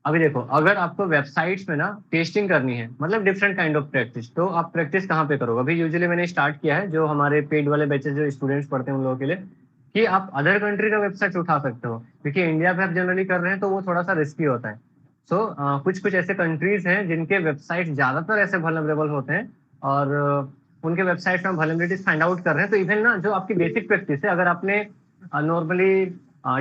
अभी देखो, अगर आपको वेबसाइट्स में ना टेस्टिंग करनी है, मतलब डिफरेंट काइंड ऑफ प्रैक्टिस, तो आप प्रैक्टिस कहाँ पे करोगे? अभी यूजुअली मैंने स्टार्ट किया है जो हमारे पेड वाले बैचेस जो स्टूडेंट्स पढ़ते हैं उन लोगों के लिए, कि आप अदर कंट्री का वेबसाइट उठा सकते हो, क्योंकि इंडिया पे आप जनरली कर रहे हैं तो वो थोड़ा सा रिस्की होता है। सो कुछ कुछ ऐसे कंट्रीज हैं जिनके वेबसाइट ज्यादातर ऐसे वल्नरेबल होते हैं, और उनके वेबसाइट में वल्नरेबिलिटीज फाइंड आउट कर रहे हैं, तो इवन ना जो आपकी बेसिक प्रैक्टिस है, अगर आपने नॉर्मली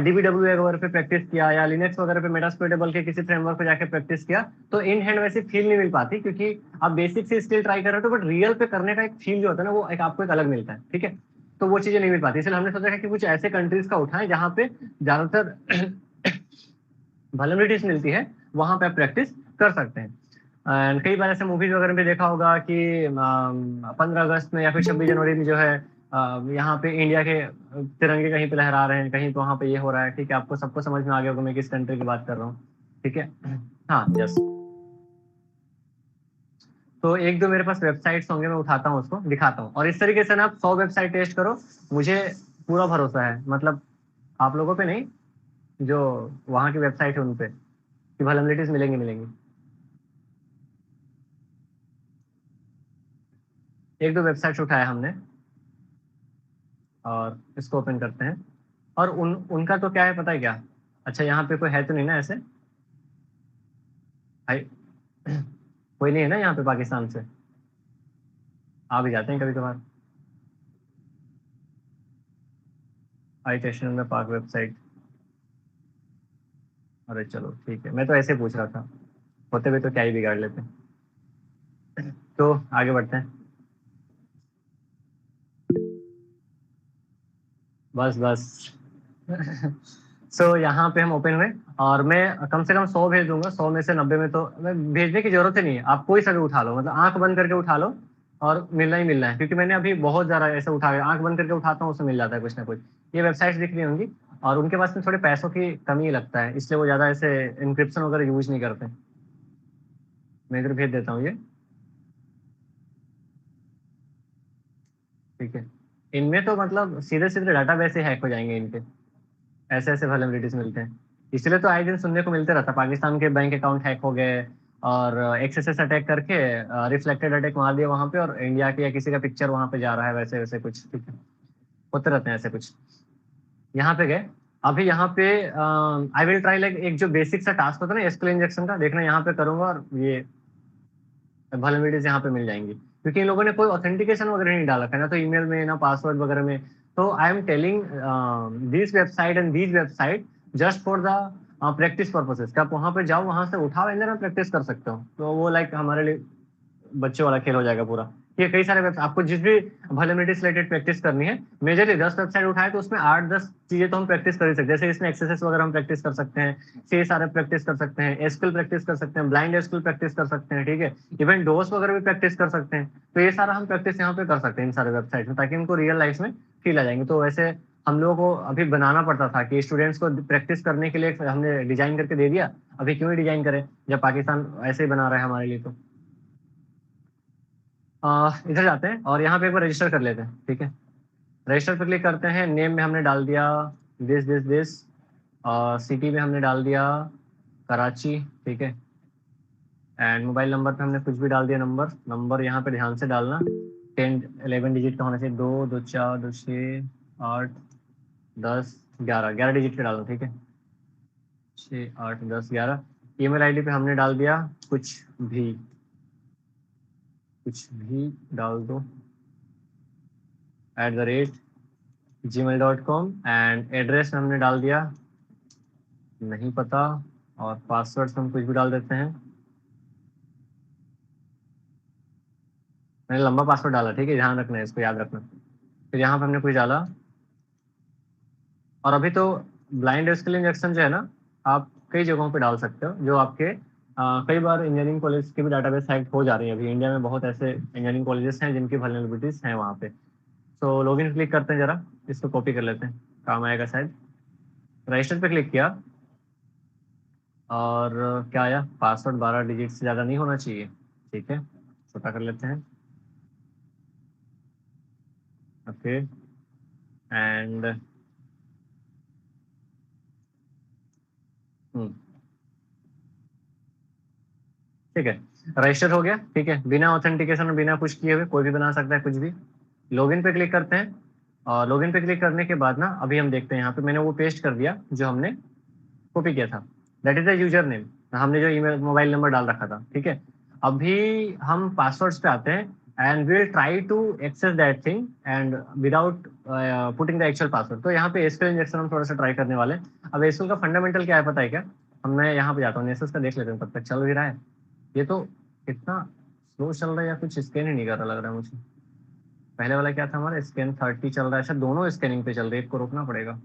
डीबीडब्ल्यू वगैरह पे प्रैक्टिस किया या लिनक्स वगैरह पे मेटास्प्लोइटेबल के किसी फ्रेमवर्क पे जाके प्रैक्टिस किया, तो इन हैंड वैसे फील नहीं मिल पाती, क्योंकि आप बेसिक से स्किल ट्राई कर रहे हो, तो बट रियल पे करने का एक फील जो होता है ना, वो एक आपको एक अलग मिलता है, ठीक है। तो वो चीजें नहीं मिल पाती, इसलिए हमने सोचा है कि कुछ ऐसे कंट्रीज का उठाएं जहाँ पे ज्यादातर वल्नरेबिलिटीज मिलती है, वहां पे आप प्रैक्टिस कर सकते हैं। एंड कई बार ऐसे मूवीज वगैरह में देखा होगा कि 15 अगस्त में या फिर 26 जनवरी में जो है यहाँ पे इंडिया के तिरंगे कहीं पे लहरा रहे हैं, कहीं पे वहां पे ये हो रहा है, ठीक है। आपको सबको समझ में आ गया होगा मैं किस कंट्री की बात कर रहा हूँ, ठीक है। हाँ, यस। तो एक दो मेरे पास वेबसाइट्स होंगे, मैं उठाता हूँ उसको दिखाता हूँ, और इस तरीके से ना आप 100 वेबसाइट टेस्ट करो, मुझे पूरा भरोसा है, मतलब आप लोगों पे नहीं, जो वहाँ की वेबसाइट है उन पे, कि वल्नरेबिलिटीज मिलेंगी मिलेंगी। एक दो वेबसाइट्स उठाया हमने, और इसको ओपन करते हैं। और उनका तो क्या है पता है क्या? अच्छा, यहाँ पे कोई है तो नहीं ना ऐसे भाई? कोई नहीं है ना यहाँ पे पाकिस्तान से? आ भी जाते हैं कभी कभार। आई स्टेशन में पाक वेबसाइट। अरे चलो ठीक है, मैं तो ऐसे पूछ रहा था, होते हुए तो क्या ही बिगाड़ लेते। तो आगे बढ़ते हैं। बस बस। यहाँ पे हम ओपन हुए, और मैं कम से कम 100 भेज दूंगा, 100 में से 90 में तो मैं भेजने की जरूरत ही नहीं है, आप कोई सा भी उठा लो, मतलब आंख बंद करके उठा लो, और मिलना ही मिलना है, क्योंकि मैंने अभी बहुत ज्यादा ऐसे उठा के आंख बंद करके उठाता हूँ, उससे मिल जाता है कुछ ना कुछ। ये वेबसाइट्स दिख रही होंगी, और उनके पास में थोड़े पैसों की कमी लगता है, इसलिए वो ज्यादा ऐसे इंक्रिप्शन वगैरह यूज नहीं करते। मैं इधर भेज देता हूँ ये, ठीक है। इनमें तो मतलब सीधे सीधे डाटा बेस ही हैक हो जाएंगे इनके, ऐसे ऐसे वल्नरेबिलिटीज मिलते हैं। इसलिए तो आए दिन सुनने को मिलते रहता, पाकिस्तान के बैंक अकाउंट हैक हो गए, और एक्सएसएस अटैक करके रिफ्लेक्टेड अटैक मार दिया वहां पे, और इंडिया की या किसी का पिक्चर वहां पे जा रहा है, वैसे वैसे कुछ, ठीक है। होते रहते हैं ऐसे कुछ। यहाँ पे गए, अभी यहाँ पे आई विल ट्राई, लाइक एक जो बेसिक सा टास्क होता है ना एसक्यूएल इंजेक्शन का, देखना यहाँ पे करूंगा, और ये वल्नरेबिलिटीज यहाँ पे मिल जाएंगी, क्योंकि इन लोगों ने कोई ऑथेंटिकेशन वगैरह नहीं डाला है ना, तो ईमेल में ना पासवर्ड वगैरह में। तो I am telling this website and these website just for the practice purposes, आप वहां पे जाओ, वहां से उठाओ, एंड देन प्रैक्टिस कर सकते हो, तो वो लाइक हमारे लिए बच्चों वाला खेल हो जाएगा पूरा। ये कई सारे वेब, आपको जिस भी वल्नरेबिलिटी रिलेटेड प्रैक्टिस करनी है, मेजरली 10 वेबसाइट उठाए तो उसमें 8-10 चीजें तो हम प्रैक्टिस कर ही सकते हैं, जैसे इसमें एक्सएसएस वगैरह हम प्रैक्टिस कर सकते हैं, CSRF प्रैक्टिस कर सकते हैं, एसक्यूएल प्रैक्टिस कर सकते हैं, ब्लाइंड एसक्यूएल प्रैक्टिस कर सकते हैं, ठीक है। इवन डोस वगैरह भी प्रैक्टिस कर सकते हैं, तो ये सारा हम प्रैक्टिस यहाँ पे कर सकते हैं इन सारे वेबसाइट में, ताकि इनको रियल लाइफ में फील आ जाएंगे। तो वैसे हम लोगों को अभी बनाना पड़ता था कि स्टूडेंट्स को प्रैक्टिस करने के लिए हमने डिजाइन करके दे दिया, अभी क्यों ही डिजाइन करें जब पाकिस्तान ऐसे ही बना रहा है हमारे लिए। तो इधर जाते हैं, और यहाँ पे एक बार रजिस्टर कर लेते हैं, ठीक है। रजिस्टर पे क्लिक करते हैं, नेम में हमने डाल दिया दिस दिस दिस, सिटी में हमने डाल दिया कराची, ठीक है। एंड मोबाइल नंबर पे हमने कुछ भी डाल दिया, नंबर नंबर यहाँ पे ध्यान से डालना, 10-11 डिजिट का होना चाहिए, 2 2 4 2 6 8 10 11 11 डिजिट का डालना, ठीक है। 6 8 10 11। ईमेल आईडी पे हमने डाल दिया भी कुछ भी डाल दो, @gmail.com, एंड एड्रेस में हमने डाल दिया नहीं पता, और पासवर्ड हम कुछ भी डाल देते हैं। मैंने लंबा पासवर्ड डाला, ठीक है, ध्यान रखना है, इसको याद रखना। फिर यहाँ पे हमने कुछ डाला, और अभी तो ब्लाइंड स्किल इंजेक्शन जो है ना, आप कई जगहों पे डाल सकते हो, जो आपके कई बार इंजीनियरिंग कॉलेज के भी डाटाबेस हैक हो जा रही है, अभी इंडिया में बहुत ऐसे इंजीनियरिंग कॉलेजेस हैं जिनकी वल्नरेबिलिटीज हैं वहाँ पे। तो लॉगिन क्लिक करते हैं, जरा इसको कॉपी कर लेते हैं, काम आएगा शायद। रजिस्टर पे क्लिक किया और क्या आया, पासवर्ड 12 डिजिट से ज़्यादा नहीं होना चाहिए। ठीक है, छोटा कर लेते हैं। ओके, एंड ठीक है, रजिस्टर हो गया। ठीक है, बिना ऑथेंटिकेशन और बिना कुछ किए हुए कोई भी बना सकता है कुछ भी। लॉगिन पे क्लिक करते हैं और लॉगिन पे क्लिक करने के बाद ना अभी हम देखते हैं यहाँ पे मैंने वो पेस्ट कर दिया जो हमने कॉपी किया था, that is the user name, हमने जो ईमेल मोबाइल नंबर डाल रखा था। ठीक है, अभी हम पासवर्ड्स पे आते हैं and will try to access that thing and without putting the actual password. तो यहाँ पे एसक्यूएल इंजेक्शन हम थोड़ा सा ट्राई करने वाले हैं। अब एसक्यूएल का फंडामेंटल क्या है पता है क्या, हम मैं यहाँ पे जाता हूँ नेसेस का देख लेते हैं, तब तक चल भी रहा है। ये तो कितना स्लो चल रहा है, या कुछ स्कैन ही नहीं कर रहा लग रहा है मुझे। पहले वाला क्या था हमारा, स्कैन 30 चल रहा है, अच्छा दोनों स्कैनिंग पे चल रही है, एक को रोकना पड़ेगा।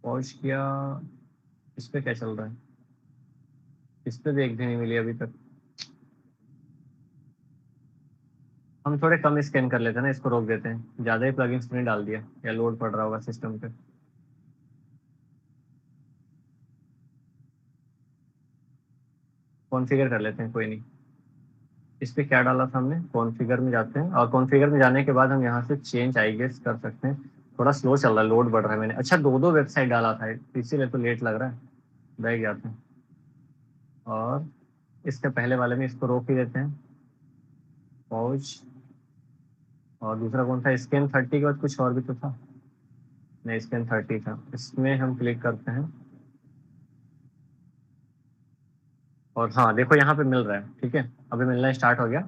पॉज किया, इस पे क्या चल रहा है, इस पे भी एक भी नहीं मिली अभी तक। हम थोड़े कम स्कैन कर लेते हैं ना, इसको रोक देते हैं, ज्यादा ही प्लगइन्स नहीं डाल दिया या लोड पड़ रहा होगा सिस्टम पे। कॉन्फ़िगर कर लेते हैं, कोई नहीं। इस पे क्या डाला था हमने, कॉन्फ़िगर में जाते हैं और कॉन्फ़िगर में जाने के बाद हम यहाँ से चेंज आई गेस कर सकते हैं। थोड़ा स्लो चल रहा है, लोड बढ़ रहा है, मैंने अच्छा दो दो वेबसाइट डाला था इसीलिए तो लेट लग रहा है। बैठ जाते हैं और इसके पहले वाले में इसको रोक ही देते हैं, पॉज। और दूसरा कौन था, स्कैन 30 के बाद कुछ और भी तो था, नहीं स्कैन 30 था, इसमें हम क्लिक करते हैं और हाँ देखो यहाँ पे मिल रहा है। ठीक है, अभी मिलना स्टार्ट हो गया।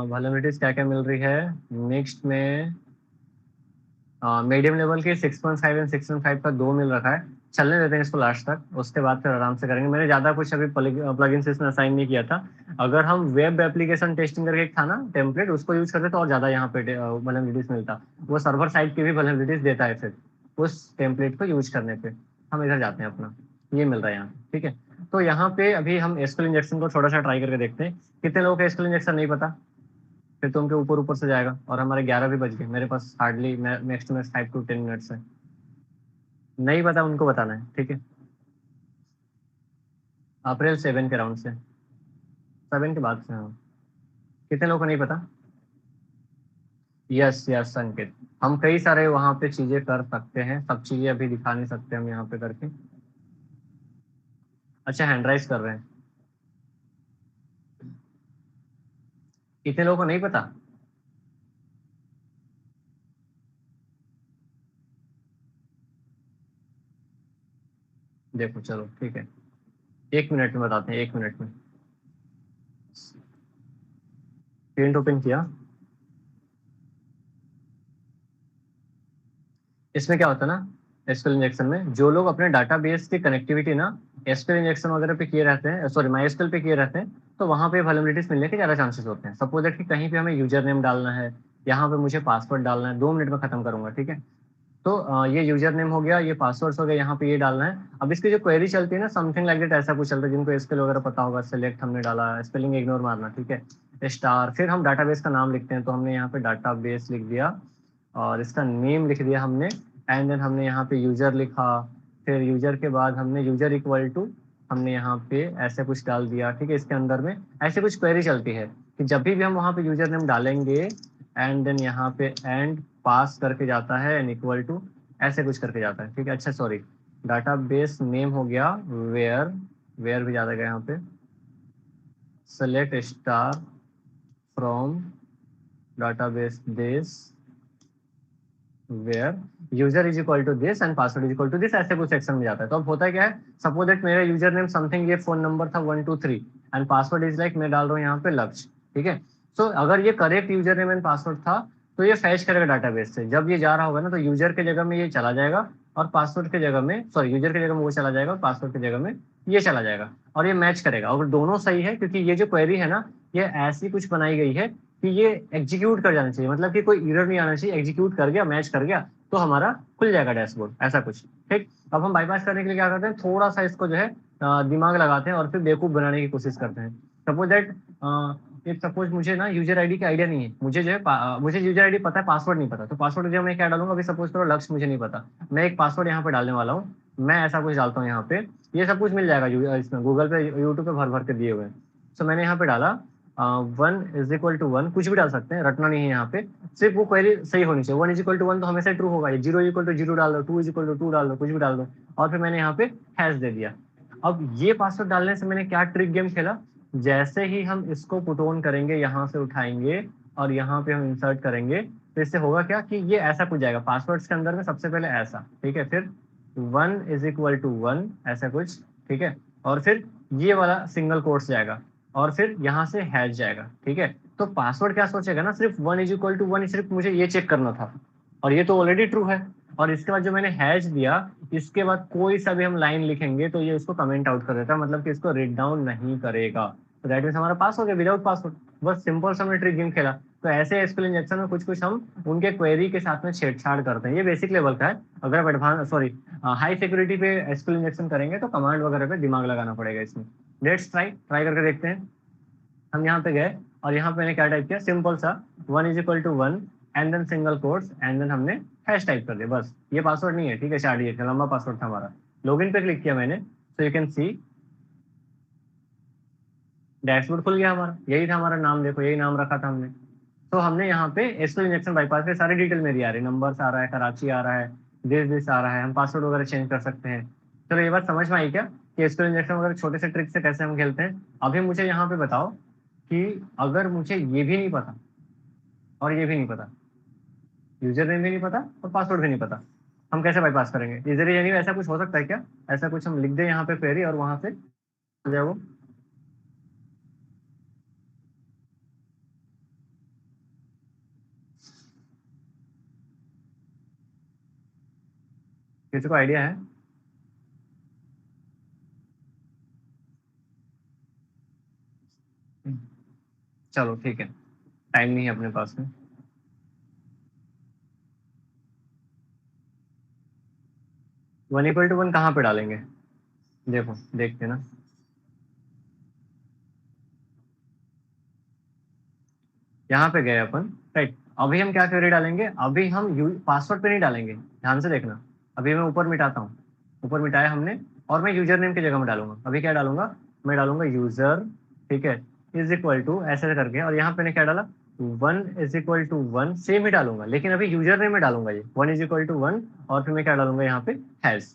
वल्नरेबिलिटीज क्या क्या मिल रही है नेक्स्ट में, मीडियम लेवल के 6.5 एंड 6.5 का दो मिल रखा है, चलने देते हैं इसको लास्ट तक, उसके बाद फिर आराम से करेंगे। मैंने ज्यादा कुछ अभी प्लगइन्स इसमें असाइन नहीं किया था। अगर हम वेब एप्लीकेशन टेस्टिंग करके एक था ना टेम्पलेट, उसको यूज करते तो और ज्यादा यहाँ पे वल्नरेबिलिटीज मिलता। वो सर्वर साइड की भी वल्नरेबिलिटीज देता है, फिर उस टेम्पलेट को यूज करने पे। हम इधर जाते हैं अपना, ये मिल रहा है यहाँ पे। ठीक है, तो यहाँ पे अभी हम एसक्यूएल इंजेक्शन को थोड़ा सा ट्राई करके देखते हैं। कितने लोगों को एसक्यूएल इंजेक्शन नहीं पता, फिर तो उनके ऊपर ऊपर से जाएगा। और हमारे 11 भी बज गए, मेरे पास hardly max to max 5 to 10 minutes है। नहीं पता उनको बताना है, ठीक है। अप्रैल 7 के राउंड से, 7 के बाद से, हाँ। कितने लोगों को नहीं पता। यस यस संकेत, हम कई सारे वहां पे चीजें कर सकते हैं, सब चीजें अभी दिखा नहीं सकते हम यहाँ पे करके। अच्छा हैंड राइज कर रहे हैं, कितने लोगों को नहीं पता। देखो चलो ठीक है, 1 मिनट में बताते हैं, 1 मिनट में। प्रिंट ओपन किया, इसमें क्या होता है ना, एसक्यूएल इंजेक्शन में जो लोग अपने डाटाबेस की कनेक्टिविटी ना एसक्यूएल इंजेक्शन वगैरह पे किए रहते हैं, सॉरी माई एसक्यूएल पे किए रहते हैं, तो वहाँ पे वल्नरेबिलिटीज मिलने के ज़्यादा चांसेस होते हैं। सपोज दैट कि कहीं पे हमें यूजर नेम डालना है, यहाँ पे मुझे पासवर्ड डालना है, 2 मिनट में खत्म करूंगा। ठीक है, तो ये यूजर नेम हो गया, ये पासवर्ड हो गया, यहाँ पे ये डालना है। अब इसकी जो क्वेरी चलती है ना, समथिंग लाइक दैट, ऐसा कुछ चलता है, जिनको एसक्यूएल वगैरह पता होगा, सेलेक्ट हमने डाला, स्पेलिंग इग्नोर मारना, ठीक है, स्टार, फिर हम डाटाबेस का नाम लिखते हैं, तो हमने यहाँ पे डाटाबेस लिख दिया और इसका नेम लिख दिया हमने, एंड देन हमने यहाँ पे यूजर लिखा, फिर यूजर के बाद हमने यूजर इक्वल टू, हमने यहाँ पे ऐसे कुछ डाल दिया। ठीक है, इसके अंदर में ऐसे कुछ क्वेरी चलती है कि जब भी हम वहाँ पे यूजर नेम डालेंगे एंड देन यहाँ पे एंड पास करके जाता है एंड इक्वल टू, ऐसे कुछ करके जाता है। ठीक है, अच्छा सॉरी, डाटाबेस नेम हो गया वेयर, वेयर भी ज्यादा गया यहाँ पे, select star from database this where user is equal to this and password is equal to this, ऐसे कुछ सेक्शन में जाता है। तो अब होता क्या है, सपोज दैट मेरा यूजर नेम समथिंग, ये फोन नंबर था 123 एंड पासवर्ड इज लाइक, मैं डाल रहा हूँ यहाँ पे लक्ष्य। ठीक है, सो अगर ये correct user name and password था तो ये फैच करेगा डाटाबेस से, जब ये जा रहा होगा ना तो यूजर के जगह में ये चला जाएगा और पासवर्ड के जगह में, सॉरी यूजर के जगह में वो चला जाएगा और पासवर्ड की जगह में ये चला जाएगा, और ये मैच करेगा। अगर दोनों सही है, क्योंकि ये जो क्वेरी है ना, ये ऐसी कुछ बनाई गई है कि ये एग्जीक्यूट कर जाना चाहिए, मतलब कि कोई एरर नहीं आना चाहिए, एग्जीक्यूट कर गया, मैच कर गया, तो हमारा खुल जाएगा डैशबोर्ड, ऐसा कुछ। ठीक, अब हम बाईपास करने के लिए क्या करते हैं, थोड़ा सा इसको जो है दिमाग लगाते हैं और फिर बेवकूफ बनाने की कोशिश करते हैं। सपोज दैट इफ सपोज मुझे ना यूजर आईडी का आइडिया नहीं है, मुझे जो है मुझे यूजर आईडी पता है, पासवर्ड नहीं पता, तो पासवर्ड जो मैं क्या डालूंगा, अभी सपोज करो लक्ष्य मुझे नहीं पता, मैं एक पासवर्ड यहाँ पे डालने वाला हूँ, मैं ऐसा कुछ डालता हूँ यहाँ पे, ये सब कुछ मिल जाएगा इसमें गूगल पे यूट्यूब पे भर भर के दिए हुए हैं। सो मैंने यहाँ पे डाला 1 = 1, कुछ भी डाल सकते हैं, रटना नहीं है यहाँ पे, सिर्फ वो क्वेरी सही होनी चाहिए। 1 = 1 तो हमेशा ट्रू होगा, 0 = 0 डाल दो, 2 = 2 डाल दो, कुछ भी डाल दो, और फिर मैंने यहाँ पे हैश दे दिया। अब ये पासवर्ड डालने से मैंने क्या ट्रिक गेम खेला, जैसे ही हम इसको पुट ऑन करेंगे, यहाँ से उठाएंगे और यहाँ पे हम इंसर्ट करेंगे, तो इससे होगा क्या कि ये ऐसा कुछ जाएगा पासवर्ड्स के अंदर में, सबसे पहले ऐसा, ठीक है, फिर 1 = 1 ऐसा कुछ, ठीक है, और फिर ये वाला सिंगल कोट्स जाएगा, और फिर यहाँ से हैश जाएगा, ठीक है। तो पासवर्ड क्या सोचेगा ना, सिर्फ 1 = 1, सिर्फ मुझे ये चेक करना था, और ये तो ऑलरेडी ट्रू है। और इसके बाद जो मैंने हैश दिया, इसके बाद कोई सा भी हम लाइन लिखेंगे तो ये उसको कमेंट आउट कर देता है, मतलब कि इसको रीड डाउन नहीं करेगा। तो दैट मीन्स हमारा पास हो गया विदाउट पासवर्ड। बस सिंपल सा हमने ट्रिक गेम खेला। तो ऐसे एसक्यूएल इंजेक्शन में कुछ कुछ हम उनके क्वेरी के साथ में छेड़छाड़ करते हैं। ये बेसिक लेवल का है। अगर आप एडवांस हाई सिक्योरिटी पे एसक्यूएल इंजेक्शन करेंगे तो कमांड वगैरह पे दिमाग लगाना पड़ेगा इसमें। लेट्स ट्राई करके देखते हैं। हम यहाँ पे गए और यहाँ पे मैंने क्या टाइप किया, सिंपल सा 1 = 1 and then single quotes and then हमने हैश टाइप कर दिया। बस ये पासवर्ड नहीं है, ठीक है, 4 डिजिट का लंबा पासवर्ड था हमारा। लॉगिन पे क्लिक किया मैंने, सो यू कैन सी डैशबोर्ड खुल गया हमारा। यही था हमारा नाम, देखो यही नाम रखा था हमने। तो हमने यहाँ पे एसक्यूएल इंजेक्शन बाईपास के सारी डिटेल मेरी आ रही है, नंबर्स आ रहा है, कराची आ रहा है, दिस आ रहा है, हम पासवर्ड वगैरह चेंज कर सकते हैं। चलो ये बात समझ में आई क्या कि एसक्यूएल इंजेक्शन वगैरह छोटे से ट्रिक से कैसे हम खेलते हैं। अभी मुझे यहाँ पे बताओ कि अगर मुझे ये भी नहीं पता और ये भी नहीं पता, यूजर नेम भी नहीं पता और पासवर्ड भी नहीं पता, हम कैसे बाईपास करेंगे? इजीली यानी ऐसा कुछ हो सकता है क्या? ऐसा कुछ हम लिख दें यहाँ पे क्वेरी और वहां से हो जाए वो। किसी को आइडिया है? चलो ठीक है, टाइम नहीं है अपने पास में। 1 = 1 कहाँ पे डालेंगे? देखो देखते ना, यहाँ पे गए अपन, राइट। अभी हम क्या क्वेरी डालेंगे? अभी हम पासवर्ड पे नहीं डालेंगे, ध्यान से देखना। अभी मैं ऊपर मिटाता हूँ, ऊपर मिटाया हमने, और मैं यूजर नेम की जगह में डालूंगा। अभी क्या डालूंगा? मैं डालूंगा यूजर, ठीक है, = ऐसे करके, और यहाँ पे मैंने क्या डाला? 1 = 1 सेम ही डालूंगा, लेकिन अभी यूजर नेम में डालूंगा ये 1 = 1, और फिर मैं क्या डालूंगा यहाँ पे? हैश,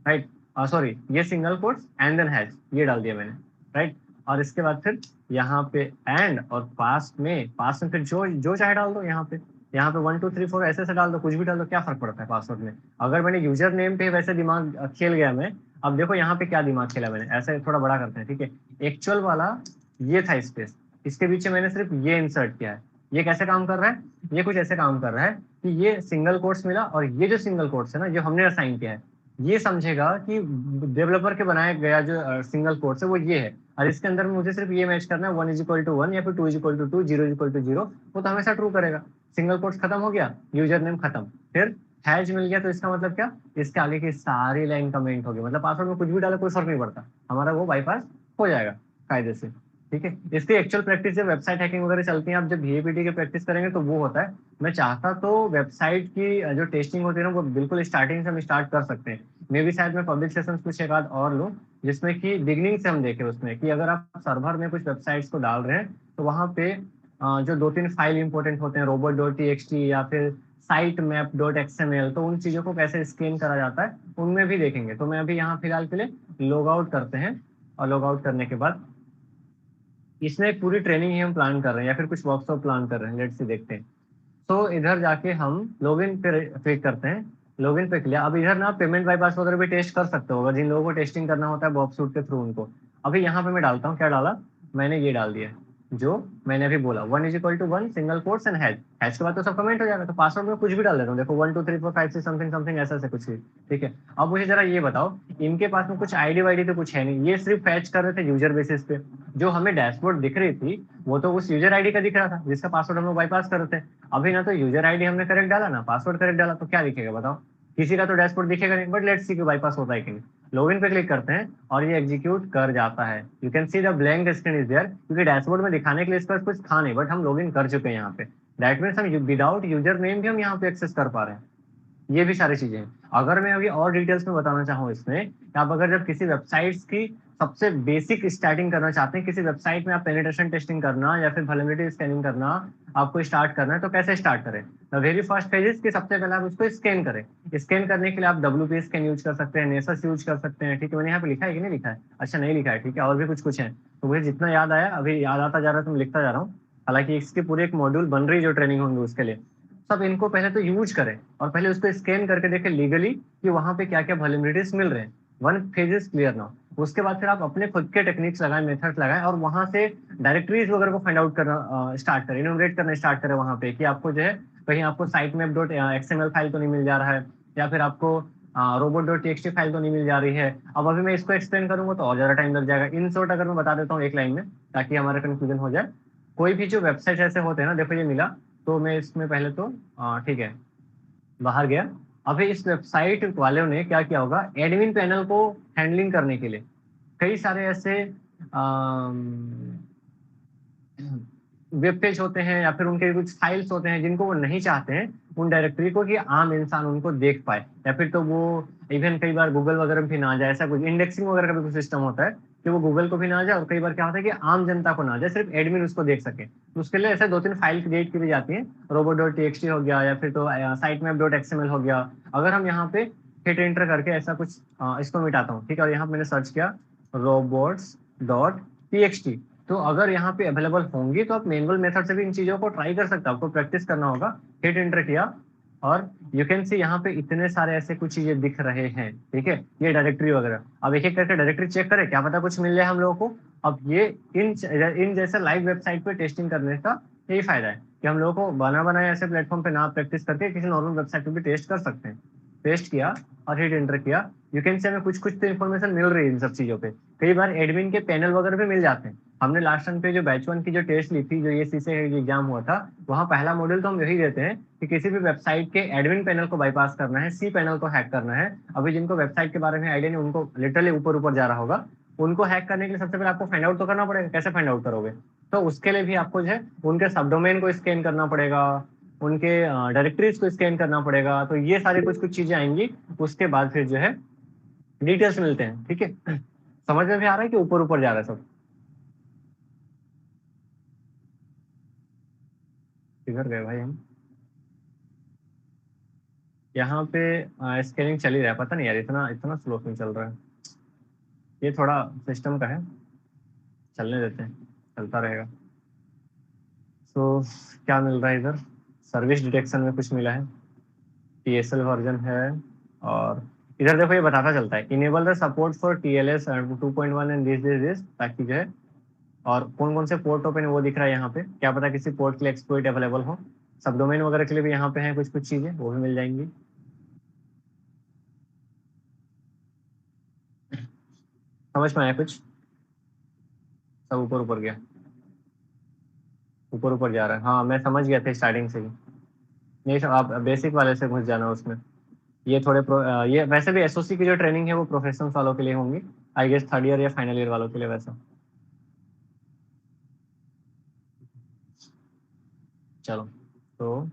राइट, सॉरी, ये single quotes and then hash, ये डाल दिया मैंने, राइट। और इसके बाद फिर यहाँ पे एंड, और पास में फिर जो जो चाहे डाल दो। यहाँ पे 1 2 3 4 ऐसे ऐसे डाल दो, कुछ भी डाल दो, क्या फर्क पड़ता है पासवर्ड में? अगर मैंने यूजर नेम पे वैसे दिमाग खेल गया मैं, अब देखो यहाँ पे क्या दिमाग खेला मैंने, ऐसे थोड़ा बड़ा करते हैं, ठीक है। एक्चुअल वाला ये था स्पेस, इसके पीछे मैंने सिर्फ ये इंसर्ट किया है। ये कैसे काम कर रहा है? ये कुछ ऐसे काम कर रहा है कि ये सिंगल कोट्स मिला, और ये जो सिंगल कोट्स है ना, जो हमने असाइन किया है, ये समझेगा कि डेवलपर के बनाया गया जो सिंगल कोट्स है वो ये है, और इसके अंदर में मुझे सिर्फ ये मैच करना है 1 = 1 या फिर 2 = 2, 0 = 0, वो तो हमेशा ट्रू करेगा। सिंगल कोट्स खत्म हो गया, यूजर नेम खत्म, फिर हैश मिल गया, तो इसका मतलब क्या? इसके आगे की सारी लाइन कमेंट होगी, मतलब पासवर्ड में कुछ भी डाले कोई फर्क नहीं पड़ता, हमारा वो बाईपास हो जाएगा कायदे से, ठीक है। इसकी एक्चुअल प्रैक्टिस जब वेबसाइट हैकिंग वगैरह चलती है, आप जब VAPT की प्रैक्टिस करेंगे तो वो होता है। मैं चाहता तो वेबसाइट की जो टेस्टिंग होती है ना, वो बिल्कुल स्टार्टिंग से हम स्टार्ट कर सकते हैं। मे भी शायद मैं पब्लिक सेशंस कुछ एक आध और लूँ, जिसमें कि बिगनिंग से हम देखें उसमें कि अगर आप सर्वर में कुछ वेबसाइट्स को डाल रहे हैं, तो वहाँ पे जो 2 3 फाइल इंपॉर्टेंट होते हैं, robot.txt या फिर sitemap.xml, तो उन चीज़ों को कैसे स्कैन करा जाता है उनमें भी देखेंगे। तो मैं अभी यहाँ फिलहाल के लिए लॉग आउट करते हैं, और लॉग आउट करने के बाद इसमें एक पूरी ट्रेनिंग ही हम प्लान कर रहे हैं या फिर कुछ वर्कशॉप प्लान कर रहे हैं, लेट्स सी देखते हैं। तो इधर जाके हम लॉगिन पे क्लिक करते हैं, लॉगिन पे किया। अब इधर ना पेमेंट बाईपास वगैरह भी टेस्ट कर सकते हो, अगर जिन लोगों को टेस्टिंग करना होता है बॉब सूट के थ्रू उनको। अभी यहाँ पे मैं डालता हूँ, क्या डाला मैंने? ये डाल दिया जो मैंने अभी बोला, 1 = 1 single quotes and hash. Hash के बाद तो सब कमेंट हो जाएगा, तो पासवर्ड में कुछ भी डाल देता हूँ, देखो 1 2 3 4 5 6 समथिंग समथिंग ऐसा ऐसे कुछ भी, ठीक है। अब मुझे जरा ये बताओ, इनके पास में कुछ आईडी वाईडी तो कुछ है नहीं, ये सिर्फ फैच कर रहे थे यूजर बेसिस पे। जो हमें डैशबोर्ड दिख रही थी वो तो उस यूजर आईडी का दिख रहा था जिसका पासवर्ड हम लोग बाईपास कर रहे थे। अभी ना तो यूजर आईडी हमने करेक्ट डाला, ना पासवर्ड करेक्ट डाला, तो क्या दिखेगा बताओ? किसी का तो डैशबोर्ड दिखेगा नहीं, बट लेट्स सी कि बाईपास होता है कि नहीं। लॉगिन पे क्लिक करते हैं और ये एग्जीक्यूट कर जाता है। You can see the blank screen is there, क्योंकि डैशबोर्ड में दिखाने के लिए इस पर कुछ था नहीं, बट हम लॉगिन कर चुके हैं यहाँ पे। दैट मीन्स हम विदाउट यूजर नेम भी हम यहाँ पे एक्सेस कर पा रहे हैं। ये भी सारी चीजें हैं। अगर मैं अभी और डिटेल्स में बताना चाहूँ इसमें, कि आप अगर जब किसी वेबसाइट्स की सबसे बेसिक स्टार्टिंग करना चाहते हैं, किसी वेबसाइट में आप पेनिट्रेशन टेस्टिंग करना या फिर वल्नरेबिलिटी स्कैनिंग करना आपको स्टार्ट करना है, तो कैसे स्टार्ट करें? The very first phase is कि सबसे पहले आप उसको स्कैन करें। स्कैन करने के लिए आप WP स्कैन यूज कर सकते हैं, नेसस यूज कर सकते हैं। ठीक है, मैंने यहाँ पे लिखा है कि नहीं लिखा है? अच्छा नहीं लिखा है, ठीक है, और भी कुछ कुछ है। तो मुझे जितना याद आया अभी याद आता जा रहा है तो मैं लिखता जा रहा हूँ। हालांकि इसकी पूरी एक मॉड्यूल बन रही है जो ट्रेनिंग होंगे उसके लिए। सब इनको पहले तो यूज करें और पहले उसको स्कैन करके देखें लीगली कि वहां पे क्या क्या वल्नरेबिलिटीज मिल रहे हैं। One phase is clear now. उसके बाद फिर आप अपने खुद के टेक्निक्स लगाएं, मेथड्स लगाएं और वहां से डायरेक्टरीज वगैरह को फाइंड आउट करना स्टार्ट करें, इनोग्रेट करना स्टार्ट करें वहां पे, कि आपको जो है कहीं आपको site map dot XML file तो नहीं मिल जा रहा है, या फिर आपको robot.txt फाइल तो नहीं मिल जा रही है। अब अभी मैं इसको एक्सप्लेन करूंगा तो और ज्यादा टाइम लग जाएगा। इन शॉर्ट अगर मैं बता देता हूँ एक लाइन में, ताकि हमारा कंफ्यूजन हो जाए। कोई भी जो वेबसाइट ऐसे होते हैं ना, देखो ये मिला, तो मैं इसमें पहले तो ठीक है बाहर गया। अभी इस वेबसाइट वालों ने क्या किया होगा, एडमिन पैनल को हैंडलिंग करने के लिए कई सारे ऐसे वेब पेज होते हैं या फिर उनके कुछ फाइल्स होते हैं जिनको वो नहीं चाहते हैं उन डायरेक्टरी को कि आम इंसान उनको देख पाए, या फिर तो वो इवन कई बार गूगल वगैरह भी ना जाए। ऐसा कुछ इंडेक्सिंग वगैरह का भी कुछ सिस्टम होता है कि वो गूगल को भी ना जाए, और कई बार क्या होता है कि आम जनता को ना जाए, सिर्फ एडमिन उसको देख सके। तो उसके लिए ऐसे 2-3 फाइल क्रिएट की जाती है। robot.txt हो गया, या फिर तो sitemap.xml हो गया। अगर हम यहाँ पे हिट एंटर करके ऐसा कुछ इसको मिटाता हूँ, ठीक है, और यहाँ पे मैंने सर्च किया robots.txt, तो अगर यहाँ पे अवेलेबल होंगी तो आप मैनुअल मेथड से भी इन चीजों को ट्राई कर सकते हो। आपको प्रैक्टिस करना होगा। हिट एंटर किया और यू कैन सी यहाँ पे इतने सारे ऐसे कुछ चीजें दिख रहे हैं। ठीक है, ये डायरेक्टरी वगैरह। अब एक एक करके डायरेक्टरी चेक करें, क्या पता कुछ मिल जाए हम लोगों को। अब ये इन जैसे लाइव वेबसाइट पे टेस्टिंग करने का यही फायदा है कि हम लोगों को बना बनाए ऐसे प्लेटफॉर्म पे ना प्रैक्टिस करके किसी नॉर्मल वेबसाइट पे भी टेस्ट कर सकते हैं। पेस्ट किया और हिट एंटर किया, यू कैन से हमें कुछ कुछ तो इन्फॉर्मेशन मिल रही है इन सब चीजों पे। कई बार एडमिन के पैनल वगैरह भी मिल जाते हैं। हमने लास्ट टाइम पे जो बैच 1 की जो टेस्ट ली थी, जो ये सीसे एग्जाम हुआ था, वहाँ पहला मॉड्यूल तो हम यही देते हैं कि किसी भी वेबसाइट के एडमिन पैनल को बाईपास करना है, सी पैनल को हैक करना है। अभी जिनको वेबसाइट के बारे में आइडिया नहीं, उनको लिटरली ऊपर ऊपर जा रहा होगा। उनको हैक करने के लिए सबसे पहले आपको फाइंड आउट तो करना पड़ेगा। कैसे फाइंड आउट करोगे? तो उसके लिए भी आपको जो है उनके सब डोमेन को स्कैन करना पड़ेगा, उनके डायरेक्टरीज को स्कैन करना पड़ेगा। तो ये सारी कुछ कुछ चीजें आएंगी। उसके बाद फिर जो है डिटेल्स मिलते हैं। ठीक है, समझ में भी आ रहा है कि ऊपर ऊपर जा रहा है सब? किधर गए भाई हम? यहाँ पे स्कैनिंग चल ही रहा है, पता नहीं यार इतना इतना स्लो क्यों चल रहा है। ये थोड़ा सिस्टम का है, चलने देते हैं, चलता रहेगा। तो क्या मिल रहा है इधर? सर्विस डिटेक्शन में कुछ मिला है, TSL वर्जन है। और इधर देखो ये बताता चलता है enable the support for TLS 2.1 and this, ताकि जो है और कौन कौन से पोर्ट ओपन है वो दिख रहा है यहाँ पे। क्या पता किसी पोर्ट के लिए एक्सप्लॉइट अवेलेबल हो। सब डोमेन वगैरह के लिए भी यहाँ पे हैं कुछ कुछ चीजें, वो भी मिल जाएंगी। समझ में आया कुछ? सब ऊपर ऊपर गया, ऊपर ऊपर जा रहा है। हाँ मैं समझ गया था स्टार्टिंग से ही। नहीं सब आप बेसिक वाले से घुस जाना उसमें। ये ये वैसे भी SOC की जो ट्रेनिंग है वो प्रोफेशनल वालों के लिए होंगी, आई गेस 3rd ईयर या फाइनल ईयर वालों के लिए वैसा। चलो, तो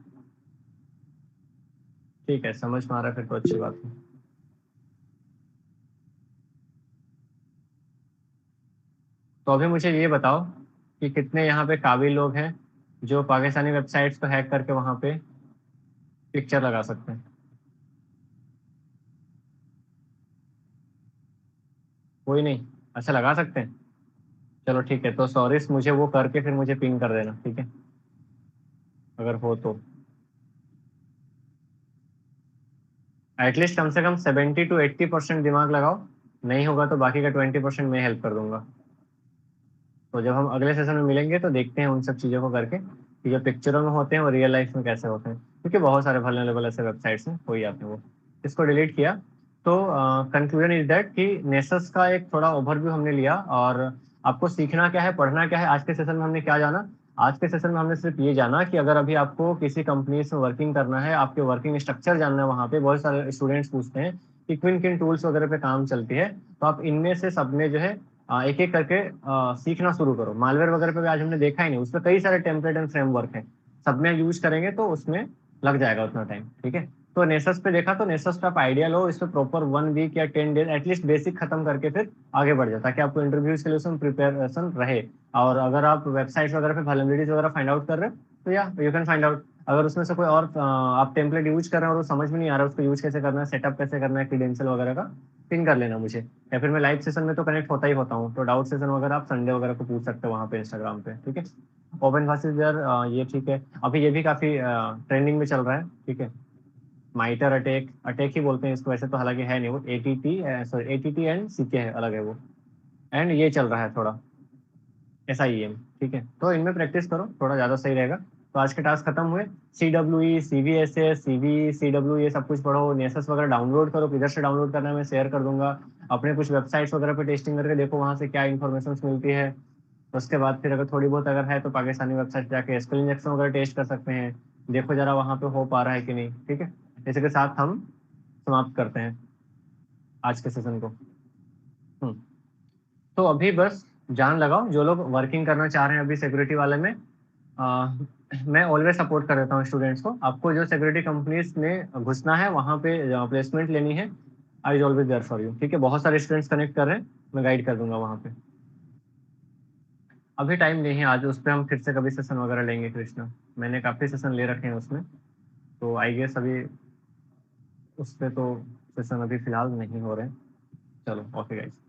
ठीक है, समझ में आ रहा है फिर तो अच्छी बात है। तो अभी मुझे ये बताओ कि कितने यहाँ पे काबिल लोग हैं जो पाकिस्तानी वेबसाइट्स को हैक करके वहां पे पिक्चर लगा सकते हैं। कोई नहीं? अच्छा लगा सकते हैं। चलो ठीक है, तो सॉरी मुझे वो करके फिर मुझे पिंग कर देना, ठीक है, अगर हो तो। एटलीस्ट कम से कम 70 to 80% दिमाग लगाओ। नहीं होगा तो बाकी का 20% मैं हेल्प कर दूंगा। तो जब हम अगले सेशन में मिलेंगे तो देखते हैं उन सब चीज़ों को करके कि जो पिक्चरों में होते हैं वो रियल लाइफ में कैसे होते हैं, क्योंकि बहुत सारे वल्नरेबल ऐसे वेबसाइट्स हैं। कोई आपने वो इसको डिलीट किया। तो कंक्लूजन इज दैट कि नेसस का एक थोड़ा ओवरव्यू हमने लिया, और आपको सीखना क्या है, पढ़ना क्या है। आज के सेशन में हमने क्या जाना? आज के सेशन में हमने सिर्फ ये जाना कि अगर अभी आपको किसी कंपनी में वर्किंग करना है, आपके वर्किंग स्ट्रक्चर जानना है, वहाँ पे बहुत सारे स्टूडेंट्स पूछते हैं सीक्वेंस किन टूल्स वगैरह पे काम चलती है, तो आप इनमें से सब में जो है एक एक करके सीखना शुरू करो। मालवेयर वगैरह पे भी आज हमने देखा ही नहीं, उसमें कई सारे टेम्पलेट एंड फ्रेमवर्क है, सब में यूज करेंगे तो उसमें लग जाएगा उतना टाइम, ठीक है। तो नेसस पे देखा, तो नेसस पे आप आइडिया लो, इस पे प्रॉपर 1 वीक या 10 डेज एटलीस्ट बेसिक खत्म करके फिर आगे बढ़ जाए, ताकि आपको इंटरव्यूज के लिए उसमें प्रिपरेशन रहे। और अगर आप वेबसाइट्स वगैरह पे वल्नरेबिलिटीज वगैरह फाइंड आउट कर रहे हो, तो या यू कैन फाइंड आउट। अगर उसमें से कोई और आप टेम्पलेट यूज कर रहे हो और वो समझ में नहीं आ रहा उसको यूज कैसे करना है, सेटअप कैसे करना है, क्रीडेंशियल वगैरह का, पिन कर लेना मुझे, या फिर मैं लाइव सेशन में तो कनेक्ट होता ही होता हूँ, तो डाउट सेशन वगैरह आप संडे वगैरह को पूछ सकते हो वहाँ पे इंस्टाग्राम पे, ठीक है। ओपन क्लासेस यार, ये ठीक है, अभी ये भी काफी ट्रेंडिंग में चल रहा है, ठीक है। माइटर अटैक, अटैक ही बोलते हैं इसको वैसे तो, हालांकि है नहीं वो, ATT sorry ATT and CK है, अलग है वो। एंड ये चल रहा है थोड़ा SIEM, ठीक है। तो इनमें प्रैक्टिस करो, थोड़ा ज़्यादा सही रहेगा। तो आज के टास्क खत्म हुए। CWE, CVSS, CW ये सब कुछ पढ़ो, नेसस वगैरह डाउनलोड करो, किधर से डाउनलोड करना है मैं शेयर कर दूंगा। अपने कुछ वेबसाइट्स वगैरह पे टेस्टिंग करके देखो वहाँ से क्या इन्फॉर्मेशन मिलती है। उसके बाद फिर अगर थोड़ी बहुत अगर है तो पाकिस्तानी वेबसाइट जाके एसक्यूएल इंजेक्शन वगैरह टेस्ट कर सकते हैं, देखो जरा वहाँ पे हो पा रहा है कि नहीं, ठीक है। इसी के साथ हम समाप्त करते हैं आज के सेशन को। हम्म। तो अभी बस जान लगाओ, जो लोग वर्किंग करना चाह रहे हैं अभी सिक्योरिटी वाले में, मैं ऑलवेज सपोर्ट कर देता हूँ स्टूडेंट्स को। आपको जो सिक्योरिटी कंपनीज में घुसना है, वहाँ पे प्लेसमेंट लेनी है, I is always there for you, ठीक है। बहुत सारे स्टूडेंट्स कनेक्ट कर रहे हैं, मैं गाइड कर दूंगा वहाँ पे। अभी टाइम नहीं है आज, उस पर हम फिर से कभी सेशन वगैरह लेंगे कृष्णा, मैंने काफ़ी सेशन ले रखे हैं उसमें, तो आई गेस अभी उस पर तो सेशन अभी फिलहाल नहीं हो रहे हैं। चलो ओके गाइस।